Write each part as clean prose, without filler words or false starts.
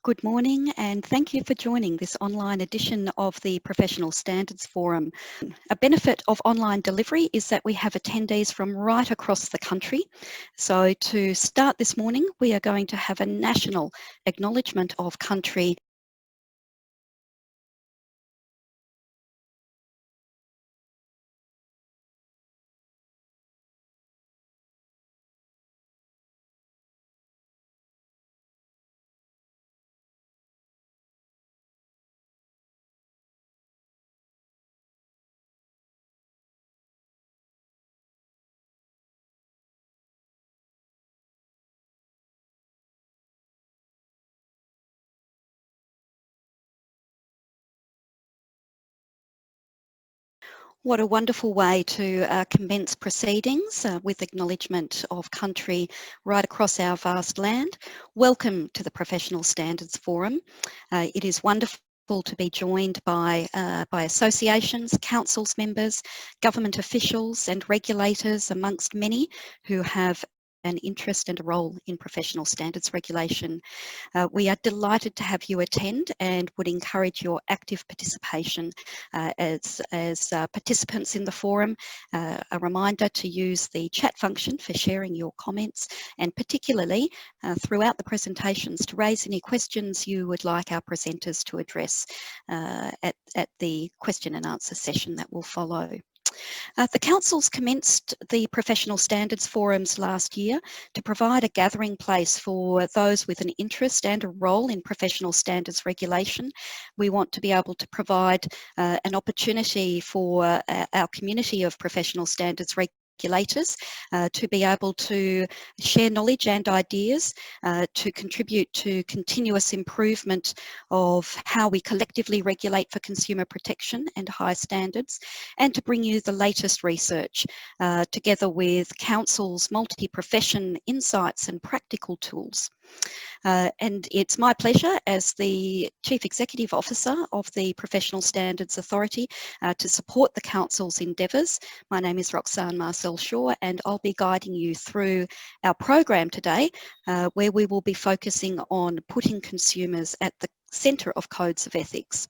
Good morning and thank you for joining this online edition of the Professional Standards Forum. A benefit of online delivery is that we have attendees from right across the country. So to start this morning, we are going to have a national acknowledgement of country. What a wonderful way to commence proceedings with acknowledgement of country right across our vast land. Welcome to the Professional Standards Forum. It is wonderful to be joined by associations, councils members, government officials and regulators, amongst many who have an interest and a role in professional standards regulation. We are delighted to have you attend and would encourage your active participation as participants in the forum. A reminder to use the chat function for sharing your comments, and particularly throughout the presentations to raise any questions you would like our presenters to address at the question and answer session that will follow. The Council's commenced the Professional Standards Forums last year to provide a gathering place for those with an interest and a role in professional standards regulation. We want to be able to provide an opportunity for our community of professional standards regulators to be able to share knowledge and ideas, to contribute to continuous improvement of how we collectively regulate for consumer protection and high standards, and to bring you the latest research together with Council's multi-profession insights and practical tools. And it's my pleasure as the Chief Executive Officer of the Professional Standards Authority to support the Council's endeavours. My name is Roxanne Marcel-Shaw and I'll be guiding you through our program today where we will be focusing on putting consumers at the centre of codes of ethics.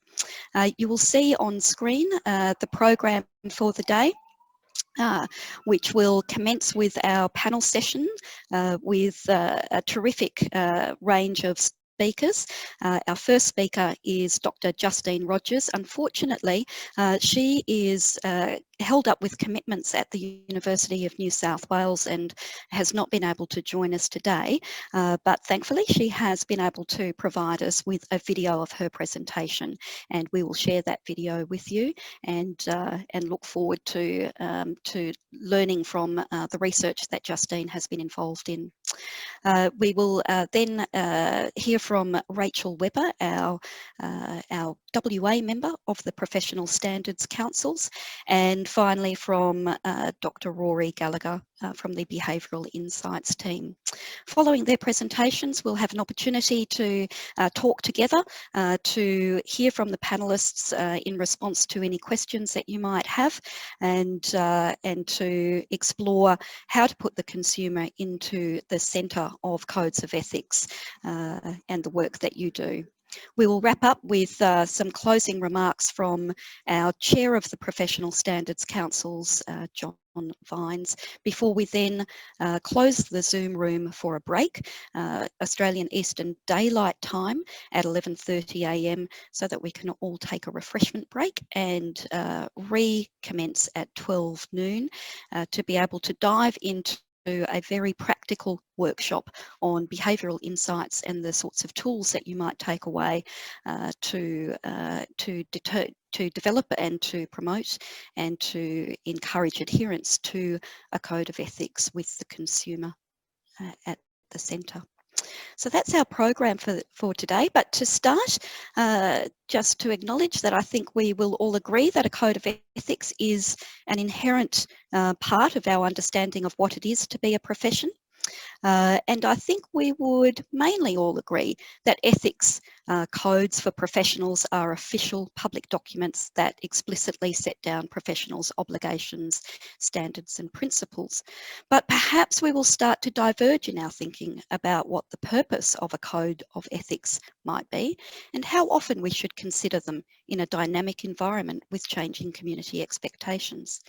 You will see on screen the program for the day. Which will commence with our panel session with a terrific range of speakers. Our first speaker is Dr. Justine Rogers. Unfortunately, she is held up with commitments at the University of New South Wales and has not been able to join us today, but thankfully she has been able to provide us with a video of her presentation, and we will share that video with you and look forward to learning from the research that Justine has been involved in. We will then hear from Rachel Webber, our WA member of the Professional Standards Councils, and finally from Dr. Rory Gallagher from the Behavioural Insights team. Following their presentations, we'll have an opportunity to talk together, to hear from the panellists in response to any questions that you might have, and to explore how to put the consumer into the centre of codes of ethics and the work that you do. We will wrap up with some closing remarks from our Chair of the Professional Standards Councils, John Vines, before we then close the Zoom room for a break, Australian Eastern Daylight Time at 11:30 a.m, so that we can all take a refreshment break and recommence at 12 noon to be able to dive into a very practical workshop on behavioural insights and the sorts of tools that you might take away to develop and to promote and to encourage adherence to a code of ethics with the consumer at the centre. So that's our program for today. But to start, just to acknowledge that I think we will all agree that a code of ethics is an inherent part of our understanding of what it is to be a profession. And I think we would mainly all agree that ethics Codes for professionals are official public documents that explicitly set down professionals' obligations, standards and principles. But perhaps we will start to diverge in our thinking about what the purpose of a code of ethics might be and how often we should consider them in a dynamic environment with changing community expectations.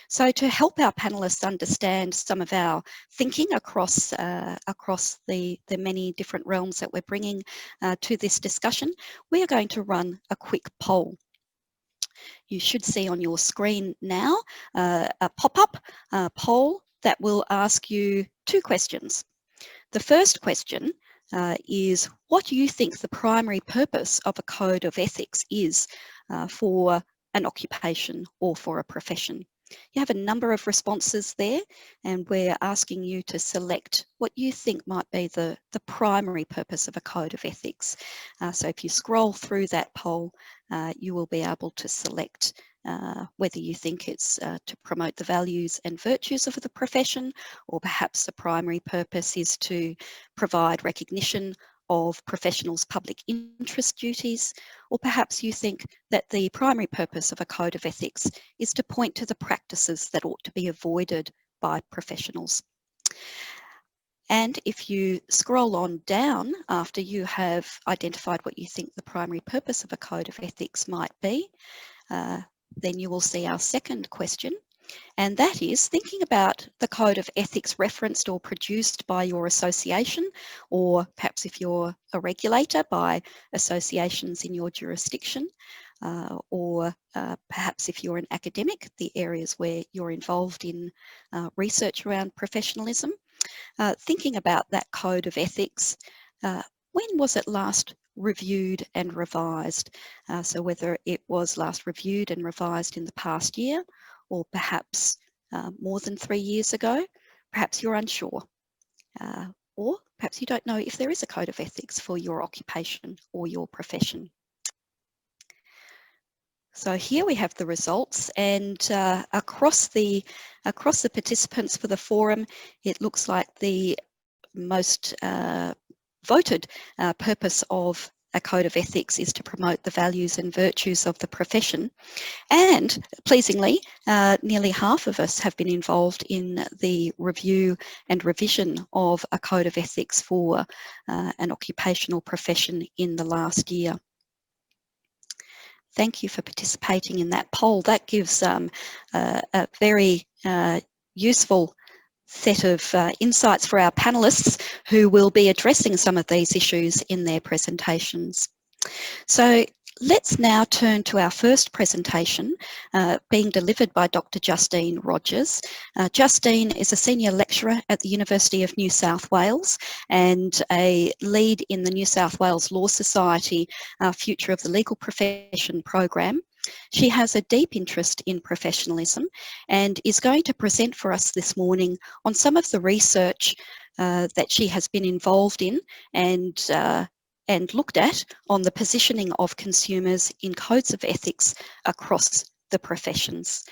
So to help our panellists understand some of our thinking across the many different realms that we're bringing to this discussion, we are going to run a quick poll. You should see on your screen now a pop-up poll that will ask you two questions. The first question is, what do you think the primary purpose of a code of ethics is for an occupation or for a profession? You have a number of responses there, and we're asking you to select what you think might be the primary purpose of a code of ethics. So if you scroll through that poll, you will be able to select whether you think it's to promote the values and virtues of the profession, or perhaps the primary purpose is to provide recognition of professionals' public interest duties, or perhaps you think that the primary purpose of a code of ethics is to point to the practices that ought to be avoided by professionals. And if you scroll on down after you have identified what you think the primary purpose of a code of ethics might be, then you will see our second question, and that is thinking about the code of ethics referenced or produced by your association, or perhaps if you're a regulator, by associations in your jurisdiction, or perhaps if you're an academic, the areas where you're involved in research around professionalism. Thinking about that code of ethics, when was it last reviewed and revised? So whether it was last reviewed and revised in the past year, or perhaps more than 3 years ago. Perhaps you're unsure, or perhaps you don't know if there is a code of ethics for your occupation or your profession. So here we have the results, and across the participants for the forum, it looks like the most voted purpose of a code of ethics is to promote the values and virtues of the profession. And pleasingly, nearly half of us have been involved in the review and revision of a code of ethics for an occupational profession in the last year. Thank you for participating in that poll. That gives a very useful set of insights for our panellists who will be addressing some of these issues in their presentations. So let's now turn to our first presentation being delivered by Dr. Justine Rogers. Justine is a senior lecturer at the University of New South Wales and a lead in the New South Wales Law Society Future of the Legal Profession program. She has a deep interest in professionalism and is going to present for us this morning on some of the research that she has been involved in and looked at on the positioning of consumers in codes of ethics across the professions.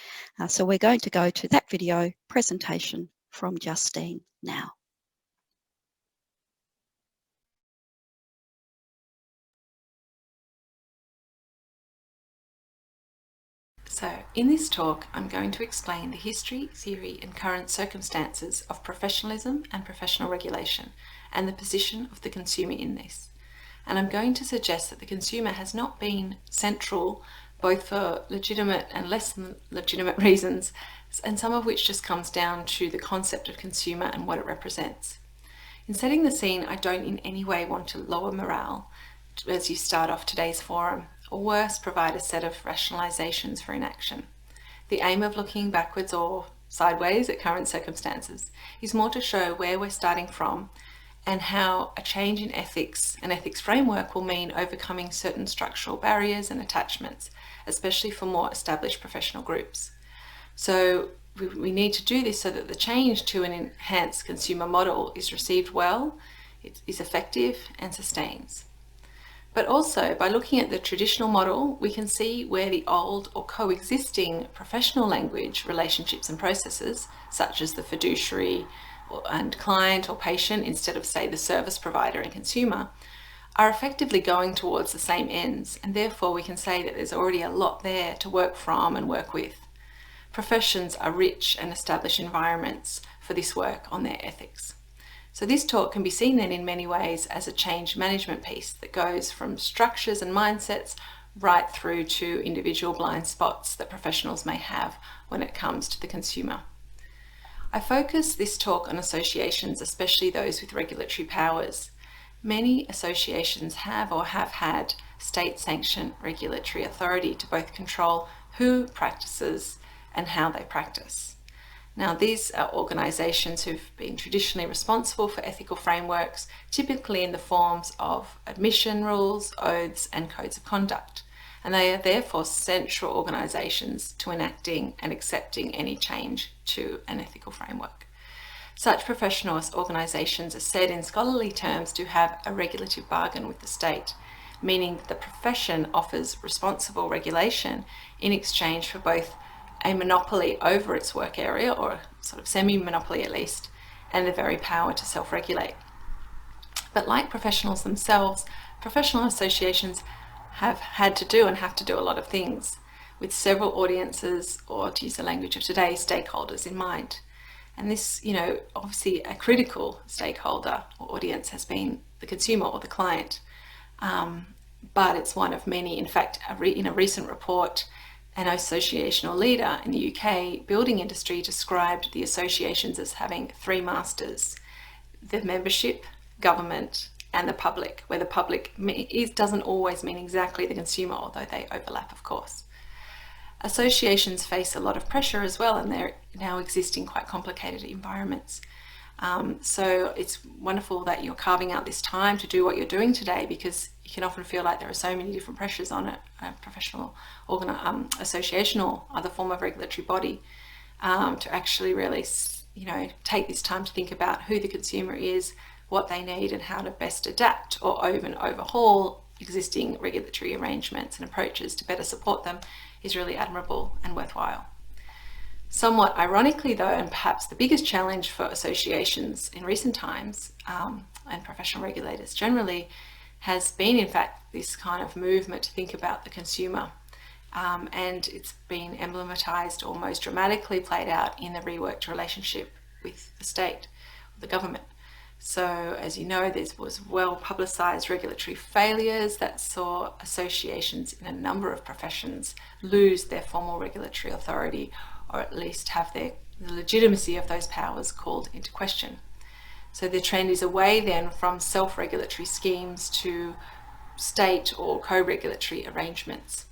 So we're going to go to that video presentation from Justine now. So, in this talk, I'm going to explain the history, theory, and current circumstances of professionalism and professional regulation, and the position of the consumer in this. And I'm going to suggest that the consumer has not been central, both for legitimate and less than legitimate reasons, and some of which just comes down to the concept of consumer and what it represents. In setting the scene, I don't in any way want to lower morale as you start off today's forum, or worse, provide a set of rationalizations for inaction. The aim of looking backwards or sideways at current circumstances is more to show where we're starting from and how a change in ethics, an ethics framework, will mean overcoming certain structural barriers and attachments, especially for more established professional groups. So we need to do this so that the change to an enhanced consumer model is received well, it is effective and sustains. But also, by looking at the traditional model, we can see where the old or coexisting professional language, relationships and processes, such as the fiduciary and client or patient, instead of, say, the service provider and consumer, are effectively going towards the same ends, and therefore we can say that there's already a lot there to work from and work with. Professions are rich and established environments for this work on their ethics. So this talk can be seen then in many ways as a change management piece that goes from structures and mindsets right through to individual blind spots that professionals may have when it comes to the consumer. I focus this talk on associations, especially those with regulatory powers. Many associations have or have had state-sanctioned regulatory authority to both control who practices and how they practice. Now, these are organisations who've been traditionally responsible for ethical frameworks, typically in the forms of admission rules, oaths, and codes of conduct. And they are therefore central organisations to enacting and accepting any change to an ethical framework. Such professional organisations are said in scholarly terms to have a regulative bargain with the state, meaning that the profession offers responsible regulation in exchange for both a monopoly over its work area, or a sort of semi-monopoly at least, and the very power to self-regulate. But like professionals themselves, professional associations have had to do and have to do a lot of things with several audiences, or to use the language of today, stakeholders in mind. And this, obviously a critical stakeholder or audience has been the consumer or the client, but it's one of many. In fact, in a recent report, an associational leader in the UK building industry described the associations as having three masters: the membership, government, and the public, where the public doesn't always mean exactly the consumer, although they overlap, of course. Associations face a lot of pressure as well, and they're now existing quite complicated environments. So it's wonderful that you're carving out this time to do what you're doing today, because you can often feel like there are so many different pressures on a professional association or other form of regulatory body to actually really take this time to think about who the consumer is, what they need, and how to best adapt or even overhaul existing regulatory arrangements and approaches to better support them is really admirable and worthwhile. Somewhat ironically though, and perhaps the biggest challenge for associations in recent times, and professional regulators generally, has been in fact this kind of movement to think about the consumer. And it's been emblematized or most dramatically played out in the reworked relationship with the state, the government. So as you know, there was well publicised regulatory failures that saw associations in a number of professions lose their formal regulatory authority, or at least have the legitimacy of those powers called into question. So the trend is away then from self-regulatory schemes to state or co-regulatory arrangements.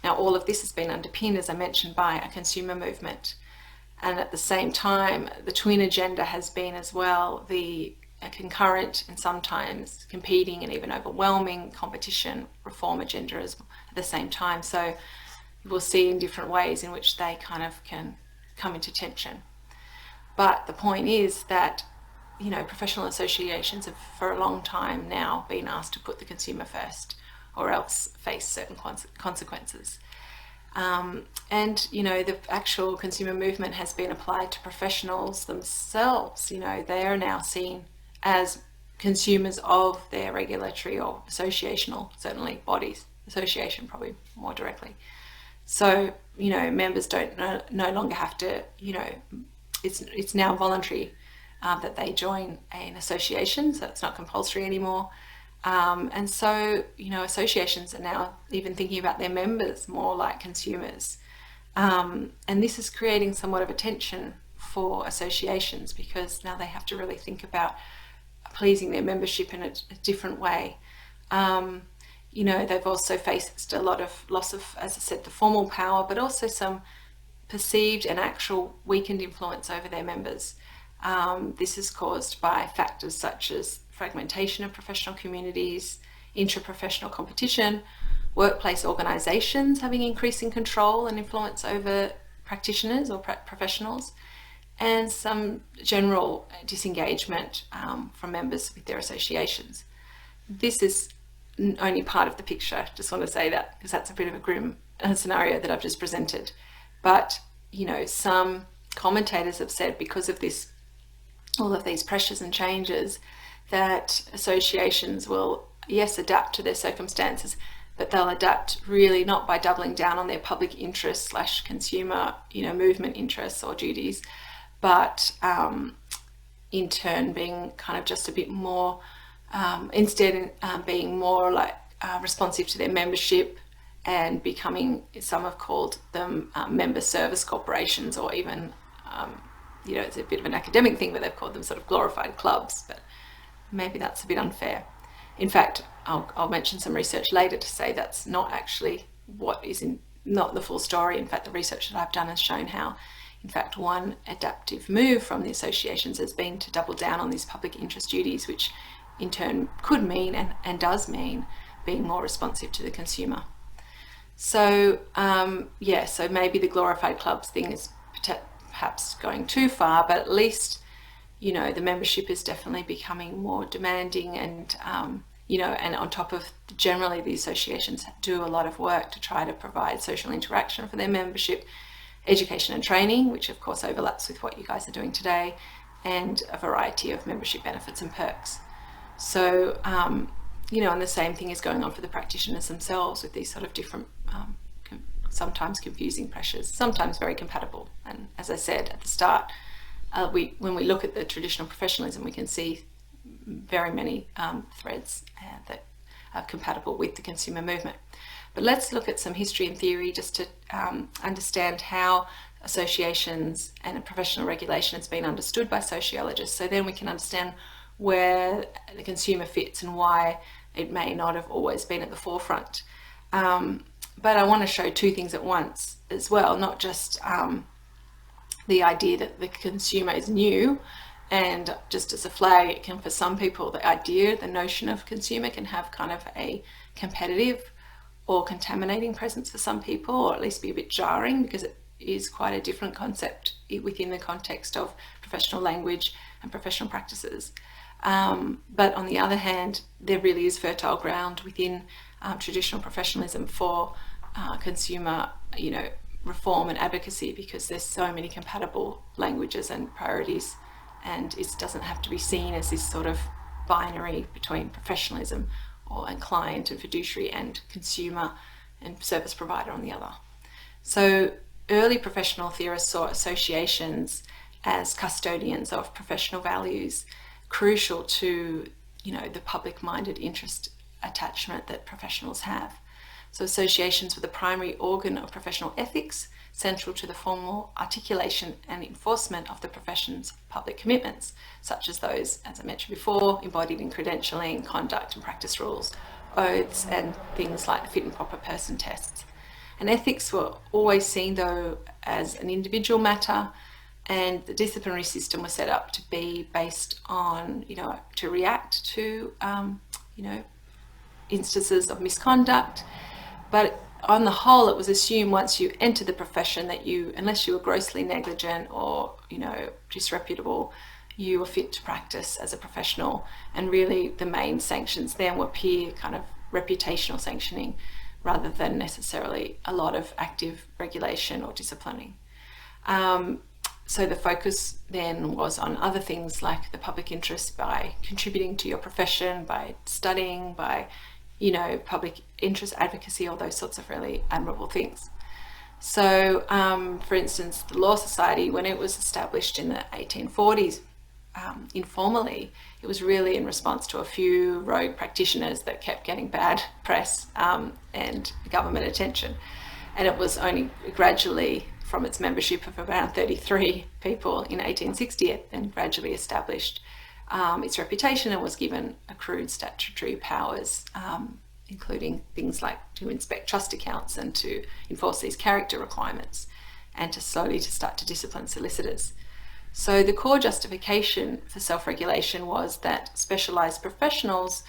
Now, all of this has been underpinned, as I mentioned, by a consumer movement. And at the same time, the twin agenda has been as well a concurrent and sometimes competing and even overwhelming competition reform agenda at the same time. So we'll see in different ways in which they kind of can come into tension. But the point is that, professional associations have for a long time now been asked to put the consumer first, or else face certain consequences. And the actual consumer movement has been applied to professionals themselves. They are now seen as consumers of their regulatory or associational, certainly bodies, association probably more directly. So, members don't no longer have to, it's now voluntary that they join an association, so it's not compulsory anymore. And so, associations are now even thinking about their members more like consumers. And this is creating somewhat of a tension for associations, because now they have to really think about pleasing their membership in a different way. They've also faced a lot of loss of, as I said, the formal power, but also some perceived and actual weakened influence over their members. This is caused by factors such as fragmentation of professional communities, intra-professional competition, workplace organisations having increasing control and influence over practitioners or professionals, and some general disengagement from members with their associations. This is only part of the picture, just want to say that, because that's a bit of a grim scenario that I've just presented. But, some commentators have said because of all of these pressures and changes, that associations will yes, adapt to their circumstances, but they'll adapt really not by doubling down on their public interest / consumer, movement interests or duties, but in turn being kind of just a bit more, instead being more like responsive to their membership and becoming, some have called them member service corporations, or even, it's a bit of an academic thing, but they've called them sort of glorified clubs, but maybe that's a bit unfair. In fact, I'll mention some research later to say that's not actually what is not the full story. In fact, the research that I've done has shown how, in fact, one adaptive move from the associations has been to double down on these public interest duties, which in turn could mean and does mean being more responsive to the consumer. So so maybe the glorified clubs thing is perhaps going too far, but at least the membership is definitely becoming more demanding, and and on top of, generally the associations do a lot of work to try to provide social interaction for their membership, education and training, which of course overlaps with what you guys are doing today, and a variety of membership benefits and perks. So and the same thing is going on for the practitioners themselves, with these sort of different sometimes confusing pressures, sometimes very compatible. And as I said at the start, when we look at the traditional professionalism, we can see very many threads that are compatible with the consumer movement. But let's look at some history and theory just to understand how associations and professional regulation has been understood by sociologists, so then we can understand where the consumer fits and why it may not have always been at the forefront. But I want to show two things at once as well, not just the idea that the consumer is new, and just as a flag, it can, for some people, the notion of consumer can have kind of a competitive or contaminating presence for some people, or at least be a bit jarring, because it is quite a different concept within the context of professional language and professional practices. But on the other hand, there really is fertile ground within traditional professionalism for consumer, reform and advocacy, because there's so many compatible languages and priorities, and it doesn't have to be seen as this sort of binary between professionalism and client and fiduciary and consumer and service provider on the other. So early professional theorists saw associations as custodians of professional values, crucial to the public-minded interest attachment that professionals have. So associations were the primary organ of professional ethics, central to the formal articulation and enforcement of the profession's public commitments, such as those, as I mentioned before, embodied in credentialing, conduct and practice rules, oaths, and things like the fit and proper person tests. And ethics were always seen, though, as an individual matter, and the disciplinary system was set up to be based on, to react to, instances of misconduct. But on the whole, it was assumed once you enter the profession that unless you were grossly negligent or, disreputable, you were fit to practice as a professional. And really the main sanctions then were peer kind of reputational sanctioning, rather than necessarily a lot of active regulation or disciplining. So the focus then was on other things like the public interest, by contributing to your profession, by studying, by public interest advocacy, all those sorts of really admirable things. So, for instance, the Law Society, when it was established in the 1840s, informally, it was really in response to a few rogue practitioners that kept getting bad press and government attention. And it was only gradually, from its membership of around 33 people in 1860, it then gradually established its reputation and was given accrued statutory powers, including things like to inspect trust accounts and to enforce these character requirements, and to start to discipline solicitors. So the core justification for self-regulation was that specialised professionals,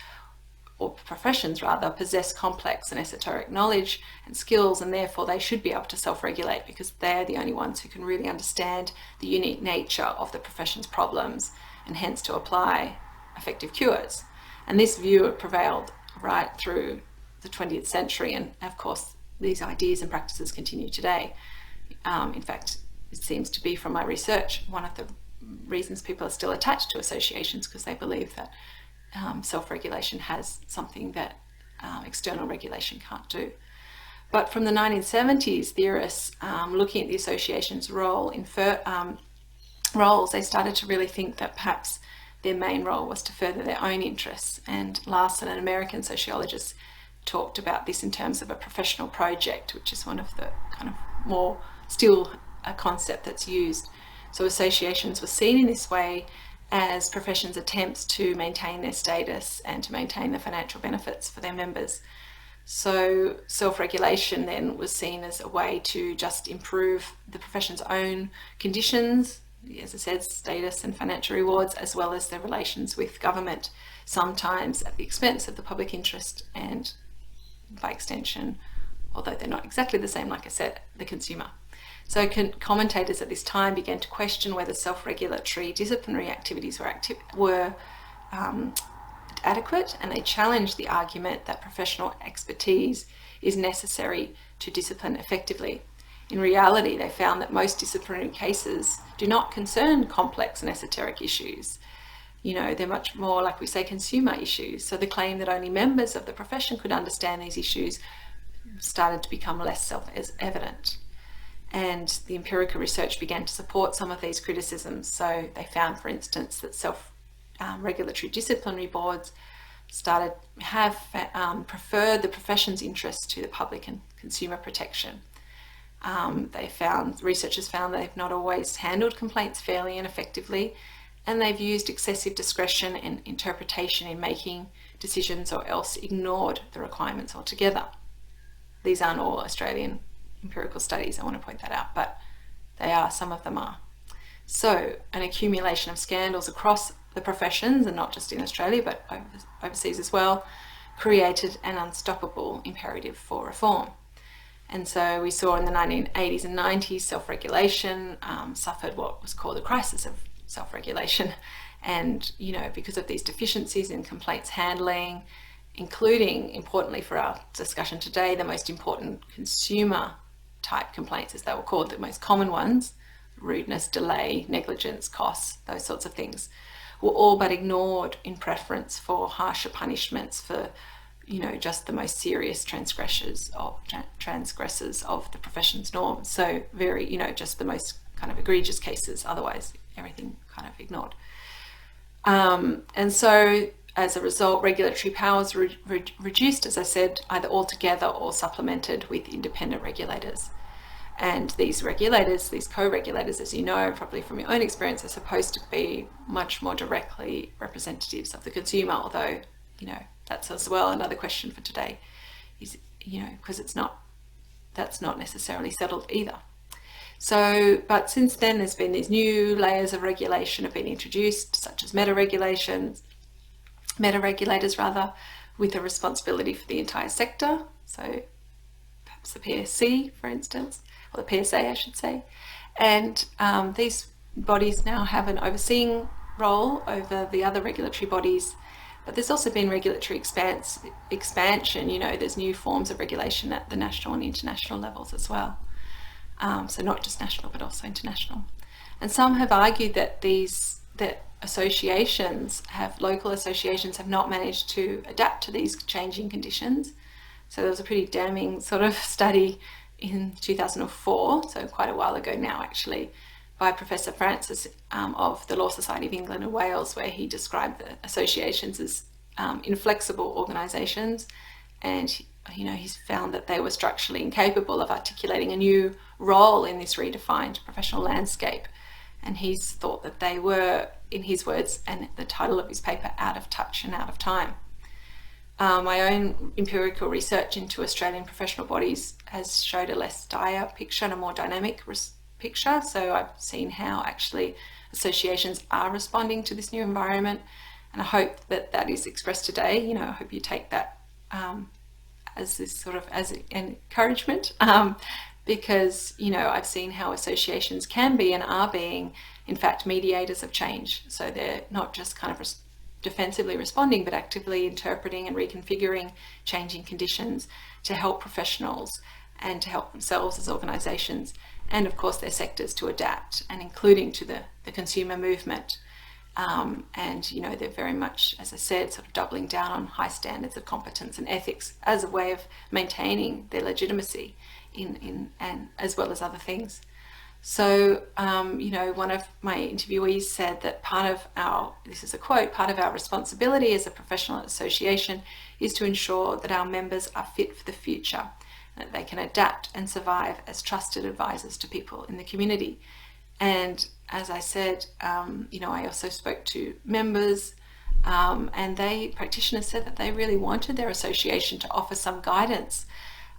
or professions rather, possess complex and esoteric knowledge and skills, and therefore they should be able to self-regulate, because they're the only ones who can really understand the unique nature of the profession's problems, and hence to apply effective cures. And this view prevailed right through the 20th century, and of course these ideas and practices continue today. In fact, it seems to be, from my research, one of the reasons people are still attached to associations, because they believe that self-regulation has something that external regulation can't do. But from the 1970s, theorists looking at the association's role in roles, they started to really think that perhaps their main role was to further their own interests. And Larson, an American sociologist, talked about this in terms of a professional project, which is one of the kind of more still a concept that's used. So associations were seen in this way as professions' attempts to maintain their status and to maintain the financial benefits for their members. So self-regulation then was seen as a way to just improve the profession's own conditions, as I said, status and financial rewards, as well as their relations with government, sometimes at the expense of the public interest and, by extension, although they're not exactly the same, like I said, the consumer. So commentators at this time began to question whether self-regulatory disciplinary activities were adequate, and they challenged the argument that professional expertise is necessary to discipline effectively. In reality, they found that most disciplinary cases do not concern complex and esoteric issues. They're much more, like we say, consumer issues. So the claim that only members of the profession could understand these issues started to become less self-evident. And the empirical research began to support some of these criticisms. So they found, for instance, that self-regulatory disciplinary boards preferred the profession's interests to the public and consumer protection. Researchers found they've not always handled complaints fairly and effectively, and they've used excessive discretion and interpretation in making decisions, or else ignored the requirements altogether. These aren't all Australian empirical studies, I want to point that out, but some of them are. So an accumulation of scandals across the professions, and not just in Australia but overseas as well, created an unstoppable imperative for reform. And so we saw in the 1980s and 90s self-regulation suffered what was called a crisis of self-regulation, and because of these deficiencies in complaints handling, including, importantly for our discussion today, the most important consumer type complaints, as they were called, the most common ones, rudeness, delay, negligence, costs, those sorts of things, were all but ignored in preference for harsher punishments for just the most serious transgressors of the profession's norms. So very, just the most kind of egregious cases, otherwise everything kind of ignored. And so as a result, regulatory powers were reduced, as I said, either altogether or supplemented with independent regulators. And these regulators, these co-regulators, as you know, probably from your own experience, are supposed to be much more directly representatives of the consumer, although, that's as well another question for today, is, because that's not necessarily settled either. So, but since then, there's been these new layers of regulation have been introduced, such as meta-regulators, with a responsibility for the entire sector. So perhaps the PSC, for instance, or the PSA, I should say. And these bodies now have an overseeing role over the other regulatory bodies. But there's also been regulatory expansion. There's new forms of regulation at the national and international levels as well. So not just national, but also international. And some have argued that local associations have not managed to adapt to these changing conditions. So there was a pretty damning sort of study in 2004, so quite a while ago now actually, by Professor Francis of the Law Society of England and Wales, where he described the associations as inflexible organisations, and he's found that they were structurally incapable of articulating a new role in this redefined professional landscape, and he's thought that they were, in his words, and the title of his paper, out of touch and out of time. My own empirical research into Australian professional bodies has showed a less dire picture and a more dynamic picture. So I've seen how actually associations are responding to this new environment, and I hope that is expressed today. I hope you take that as this sort of as an encouragement, because I've seen how associations can be and are being, in fact, mediators of change. So they're not just kind of defensively responding, but actively interpreting and reconfiguring changing conditions to help professionals and to help themselves as organisations, and of course their sectors, to adapt, and including to the consumer movement. And, you know, they're very much, as I said, sort of doubling down on high standards of competence and ethics as a way of maintaining their legitimacy and as well as other things. So, you know, one of my interviewees said that this is a quote, part of our responsibility as a professional association is to ensure that our members are fit for the future, and that they can adapt and survive as trusted advisors to people in the community. And as I said, you know, I also spoke to members and practitioners said that they really wanted their association to offer some guidance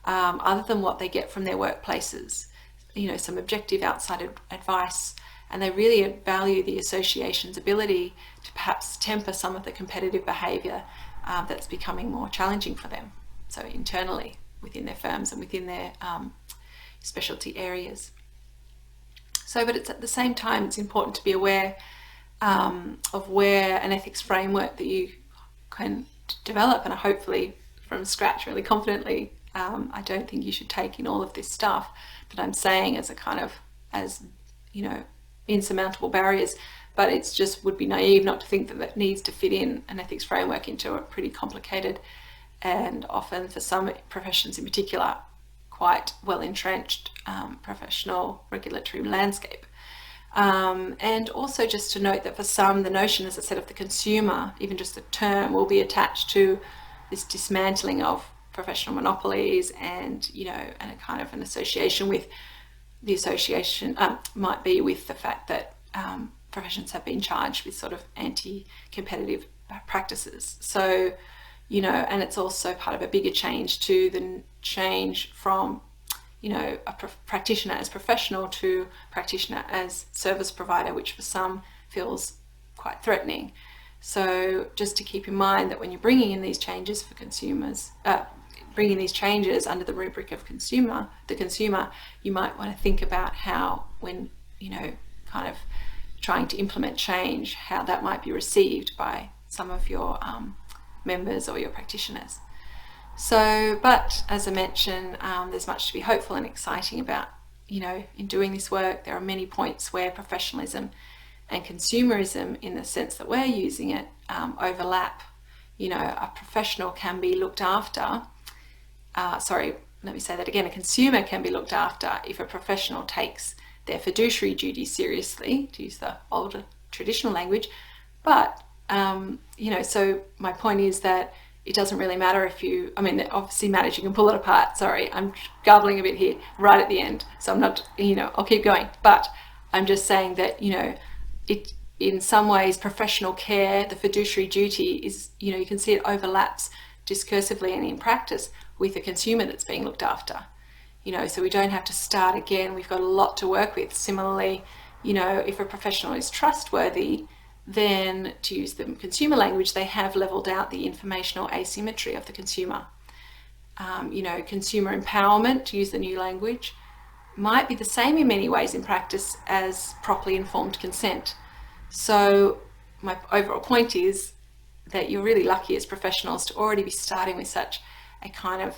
other than what they get from their workplaces, you know, some objective outside advice, and they really value the association's ability to perhaps temper some of the competitive behaviour that's becoming more challenging for them, so internally within their firms and within their specialty areas. So, but it's at the same time, it's important to be aware of where an ethics framework that you can develop, and hopefully from scratch, really confidently. I don't think you should take in all of this stuff that I'm saying as as you know, insurmountable barriers, but it's just would be naive not to think that that needs to fit in an ethics framework into a pretty complicated and often, for some professions in particular, quite well entrenched professional regulatory landscape. And also just to note that for some, the notion, as I said, of the consumer, even just the term, will be attached to this dismantling of professional monopolies, and, you know, and a kind of an association with the association might be with the fact that professions have been charged with sort of anti-competitive practices. So, you know, and it's also part of a bigger change to the change from, you know, a practitioner as professional to practitioner as service provider, which for some feels quite threatening. So just to keep in mind that when you're bringing in these changes for consumers, bringing these changes under the rubric of the consumer, you might want to think about how, when, you know, kind of trying to implement change, how that might be received by some of your members or your practitioners. So, but as I mentioned, there's much to be hopeful and exciting about, you know, in doing this work. There are many points where professionalism and consumerism, in the sense that we're using it, overlap. You know, a professional can be looked after, let me say that again, a consumer can be looked after if a professional takes their fiduciary duties seriously, to use the older traditional language. But you know, so my point is that it doesn't really matter if you, I mean, obviously matters, you can pull it apart. Sorry, I'm garbling a bit here right at the end. So I'm not, you know, I'll keep going. But I'm just saying that, you know, it, in some ways, professional care, the fiduciary duty is, you know, you can see it overlaps discursively and in practice with the consumer that's being looked after. You know, so we don't have to start again. We've got a lot to work with. Similarly, you know, if a professional is trustworthy, then, to use the consumer language, they have leveled out the informational asymmetry of the consumer. You know, consumer empowerment, to use the new language, might be the same in many ways in practice as properly informed consent. So my overall point is that you're really lucky as professionals to already be starting with such a kind of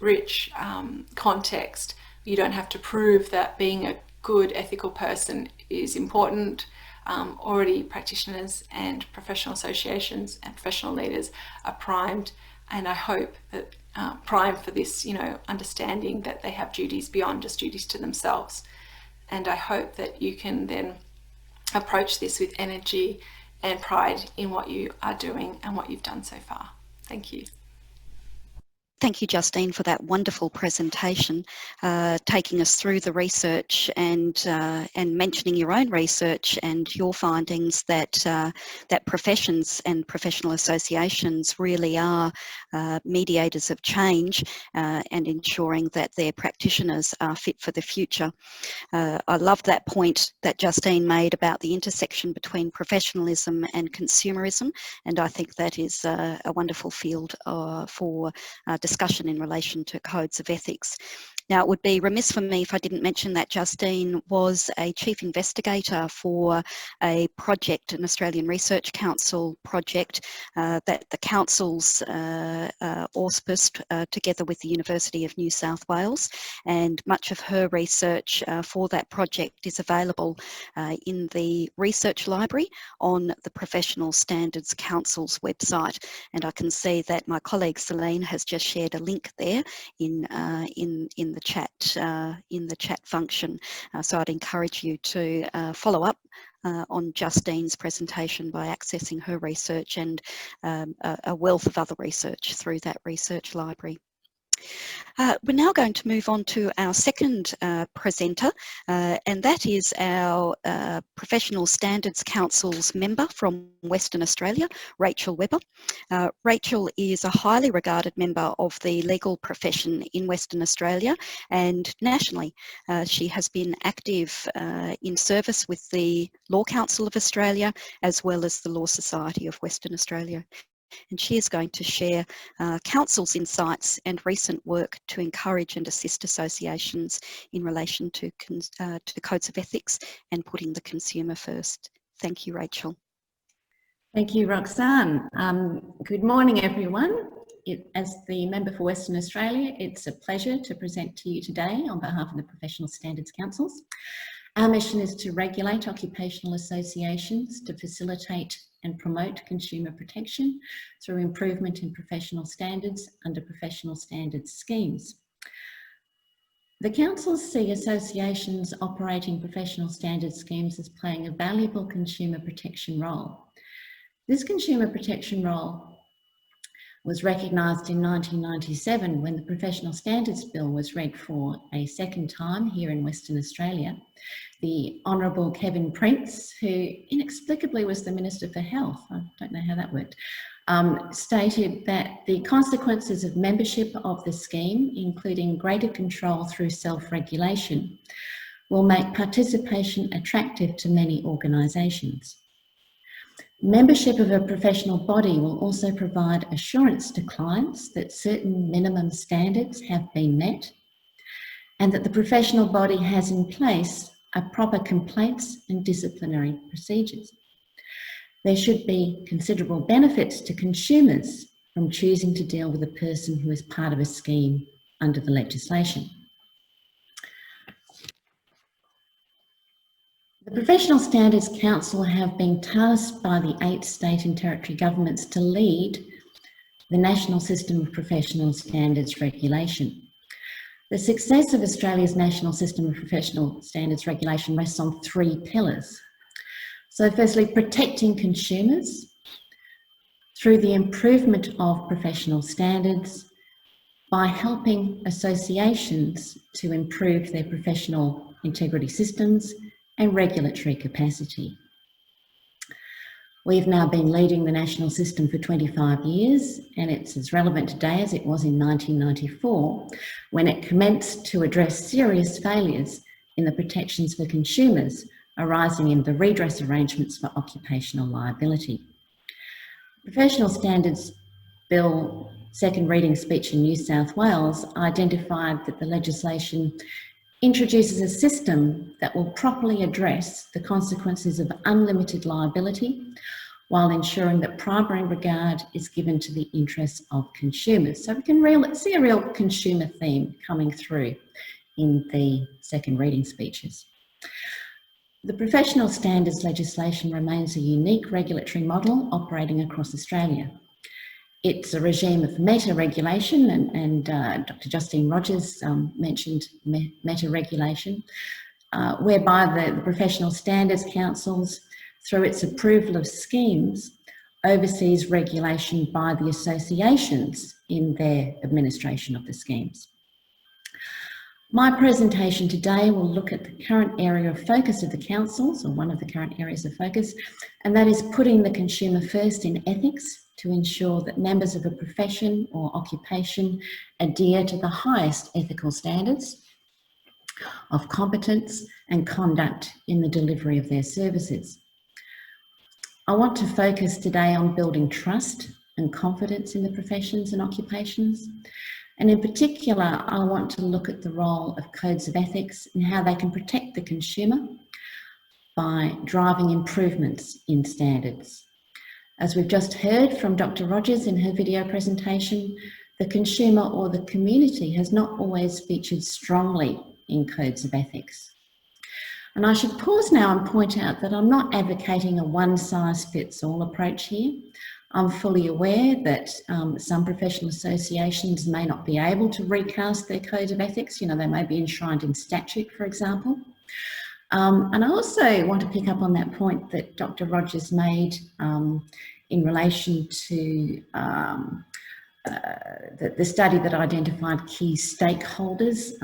rich context. You don't have to prove that being a good ethical person is important. Already practitioners and professional associations and professional leaders are primed, and I hope that primed for this, you know, understanding that they have duties beyond just duties to themselves. And I hope that you can then approach this with energy and pride in what you are doing and what you've done so far. Thank you. Thank you, Justine, for that wonderful presentation, taking us through the research and mentioning your own research and your findings that that professions and professional associations really are mediators of change and ensuring that their practitioners are fit for the future. I love that point that Justine made about the intersection between professionalism and consumerism, and I think that is a wonderful field for discussion in relation to codes of ethics. Now, it would be remiss for me if I didn't mention that Justine was a chief investigator for a project, an Australian Research Council project that the councils auspiced together with the University of New South Wales, and much of her research for that project is available in the research library on the Professional Standards Council's website. And I can see that my colleague Celine has just shared a link there in the chat function. So I'd encourage you to follow up on Justine's presentation by accessing her research and a wealth of other research through that research library. We're now going to move on to our second presenter, and that is our Professional Standards Council's member from Western Australia, Rachel Webber. Rachel is a highly regarded member of the legal profession in Western Australia and nationally. She has been active in service with the Law Council of Australia as well as the Law Society of Western Australia. And she is going to share Council's insights and recent work to encourage and assist associations in relation to codes of ethics and putting the consumer first. Thank you, Rachel. Thank you, Roxanne. Good morning, everyone. As the member for Western Australia, it's a pleasure to present to you today on behalf of the Professional Standards Councils. Our mission is to regulate occupational associations to facilitate and promote consumer protection through improvement in professional standards under professional standards schemes. The councils see associations operating professional standards schemes as playing a valuable consumer protection role. This consumer protection role was recognised in 1997 when the Professional Standards Bill was read for a second time here in Western Australia. The Honourable Kevin Prince, who inexplicably was the Minister for Health, I don't know how that worked, stated that the consequences of membership of the scheme, including greater control through self-regulation, will make participation attractive to many organisations. Membership of a professional body will also provide assurance to clients that certain minimum standards have been met and that the professional body has in place a proper complaints and disciplinary procedures. There should be considerable benefits to consumers from choosing to deal with a person who is part of a scheme under the legislation. The Professional Standards Council have been tasked by the 8 state and territory governments to lead the National System of Professional Standards Regulation. The success of Australia's National System of Professional Standards Regulation rests on 3 pillars. So firstly, protecting consumers through the improvement of professional standards by helping associations to improve their professional integrity systems and regulatory capacity. We've now been leading the national system for 25 years, and it's as relevant today as it was in 1994, when it commenced to address serious failures in the protections for consumers arising in the redress arrangements for occupational liability. Professional Standards Bill second reading speech in New South Wales identified that the legislation introduces a system that will properly address the consequences of unlimited liability while ensuring that primary regard is given to the interests of consumers. So we can see a real consumer theme coming through in the second reading speeches. The professional standards legislation remains a unique regulatory model operating across Australia. It's a regime of meta-regulation, and Dr. Justine Rogers mentioned meta-regulation, whereby the Professional Standards Councils, through its approval of schemes, oversees regulation by the associations in their administration of the schemes. My presentation today will look at the current area of focus of the councils, or one of the current areas of focus, and that is putting the consumer first in ethics to ensure that members of a profession or occupation adhere to the highest ethical standards of competence and conduct in the delivery of their services. I want to focus today on building trust and confidence in the professions and occupations, And in particular, I want to look at the role of codes of ethics and how they can protect the consumer by driving improvements in standards. As we've just heard from Dr. Rogers in her video presentation, the consumer or the community has not always featured strongly in codes of ethics. And I should pause now and point out that I'm not advocating a one-size-fits-all approach here. I'm fully aware that some professional associations may not be able to recast their code of ethics. You know, they may be enshrined in statute, for example. And I also want to pick up on that point that Dr. Rogers made in relation to the study that identified key stakeholders,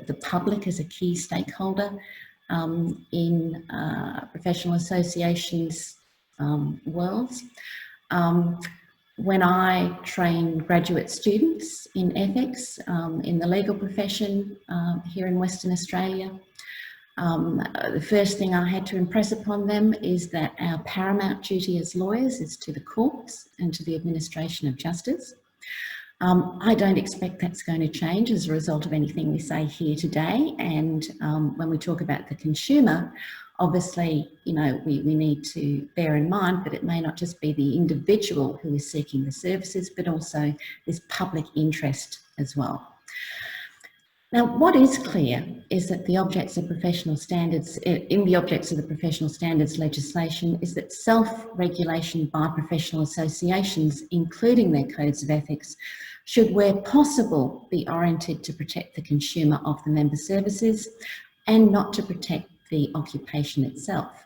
the public as a key stakeholder in professional associations worlds. When I train graduate students in ethics in the legal profession here in Western Australia, the first thing I had to impress upon them is that our paramount duty as lawyers is to the courts and to the administration of justice. I don't expect that's going to change as a result of anything we say here today. And when we talk about the consumer, obviously, you know, we need to bear in mind that it may not just be the individual who is seeking the services, but also this public interest as well. Now, what is clear is that the objects of professional standards, in the objects of the professional standards legislation, is that self-regulation by professional associations, including their codes of ethics, should where possible be oriented to protect the consumer of the member services and not to protect the occupation itself.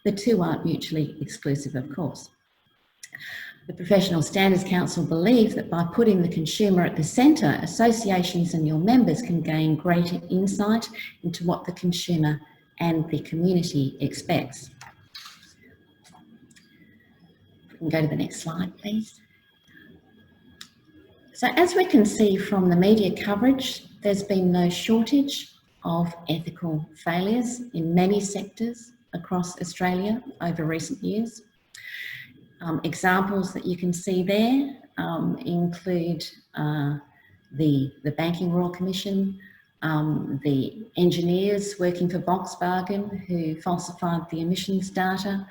The two aren't mutually exclusive, of course. The Professional Standards Council believe that by putting the consumer at the centre, associations and your members can gain greater insight into what the consumer and the community expects. We can go to the next slide, please. So as we can see from the media coverage, there's been no shortage of ethical failures in many sectors across Australia over recent years. Examples that you can see there include the Banking Royal Commission, the engineers working for Volkswagen who falsified the emissions data,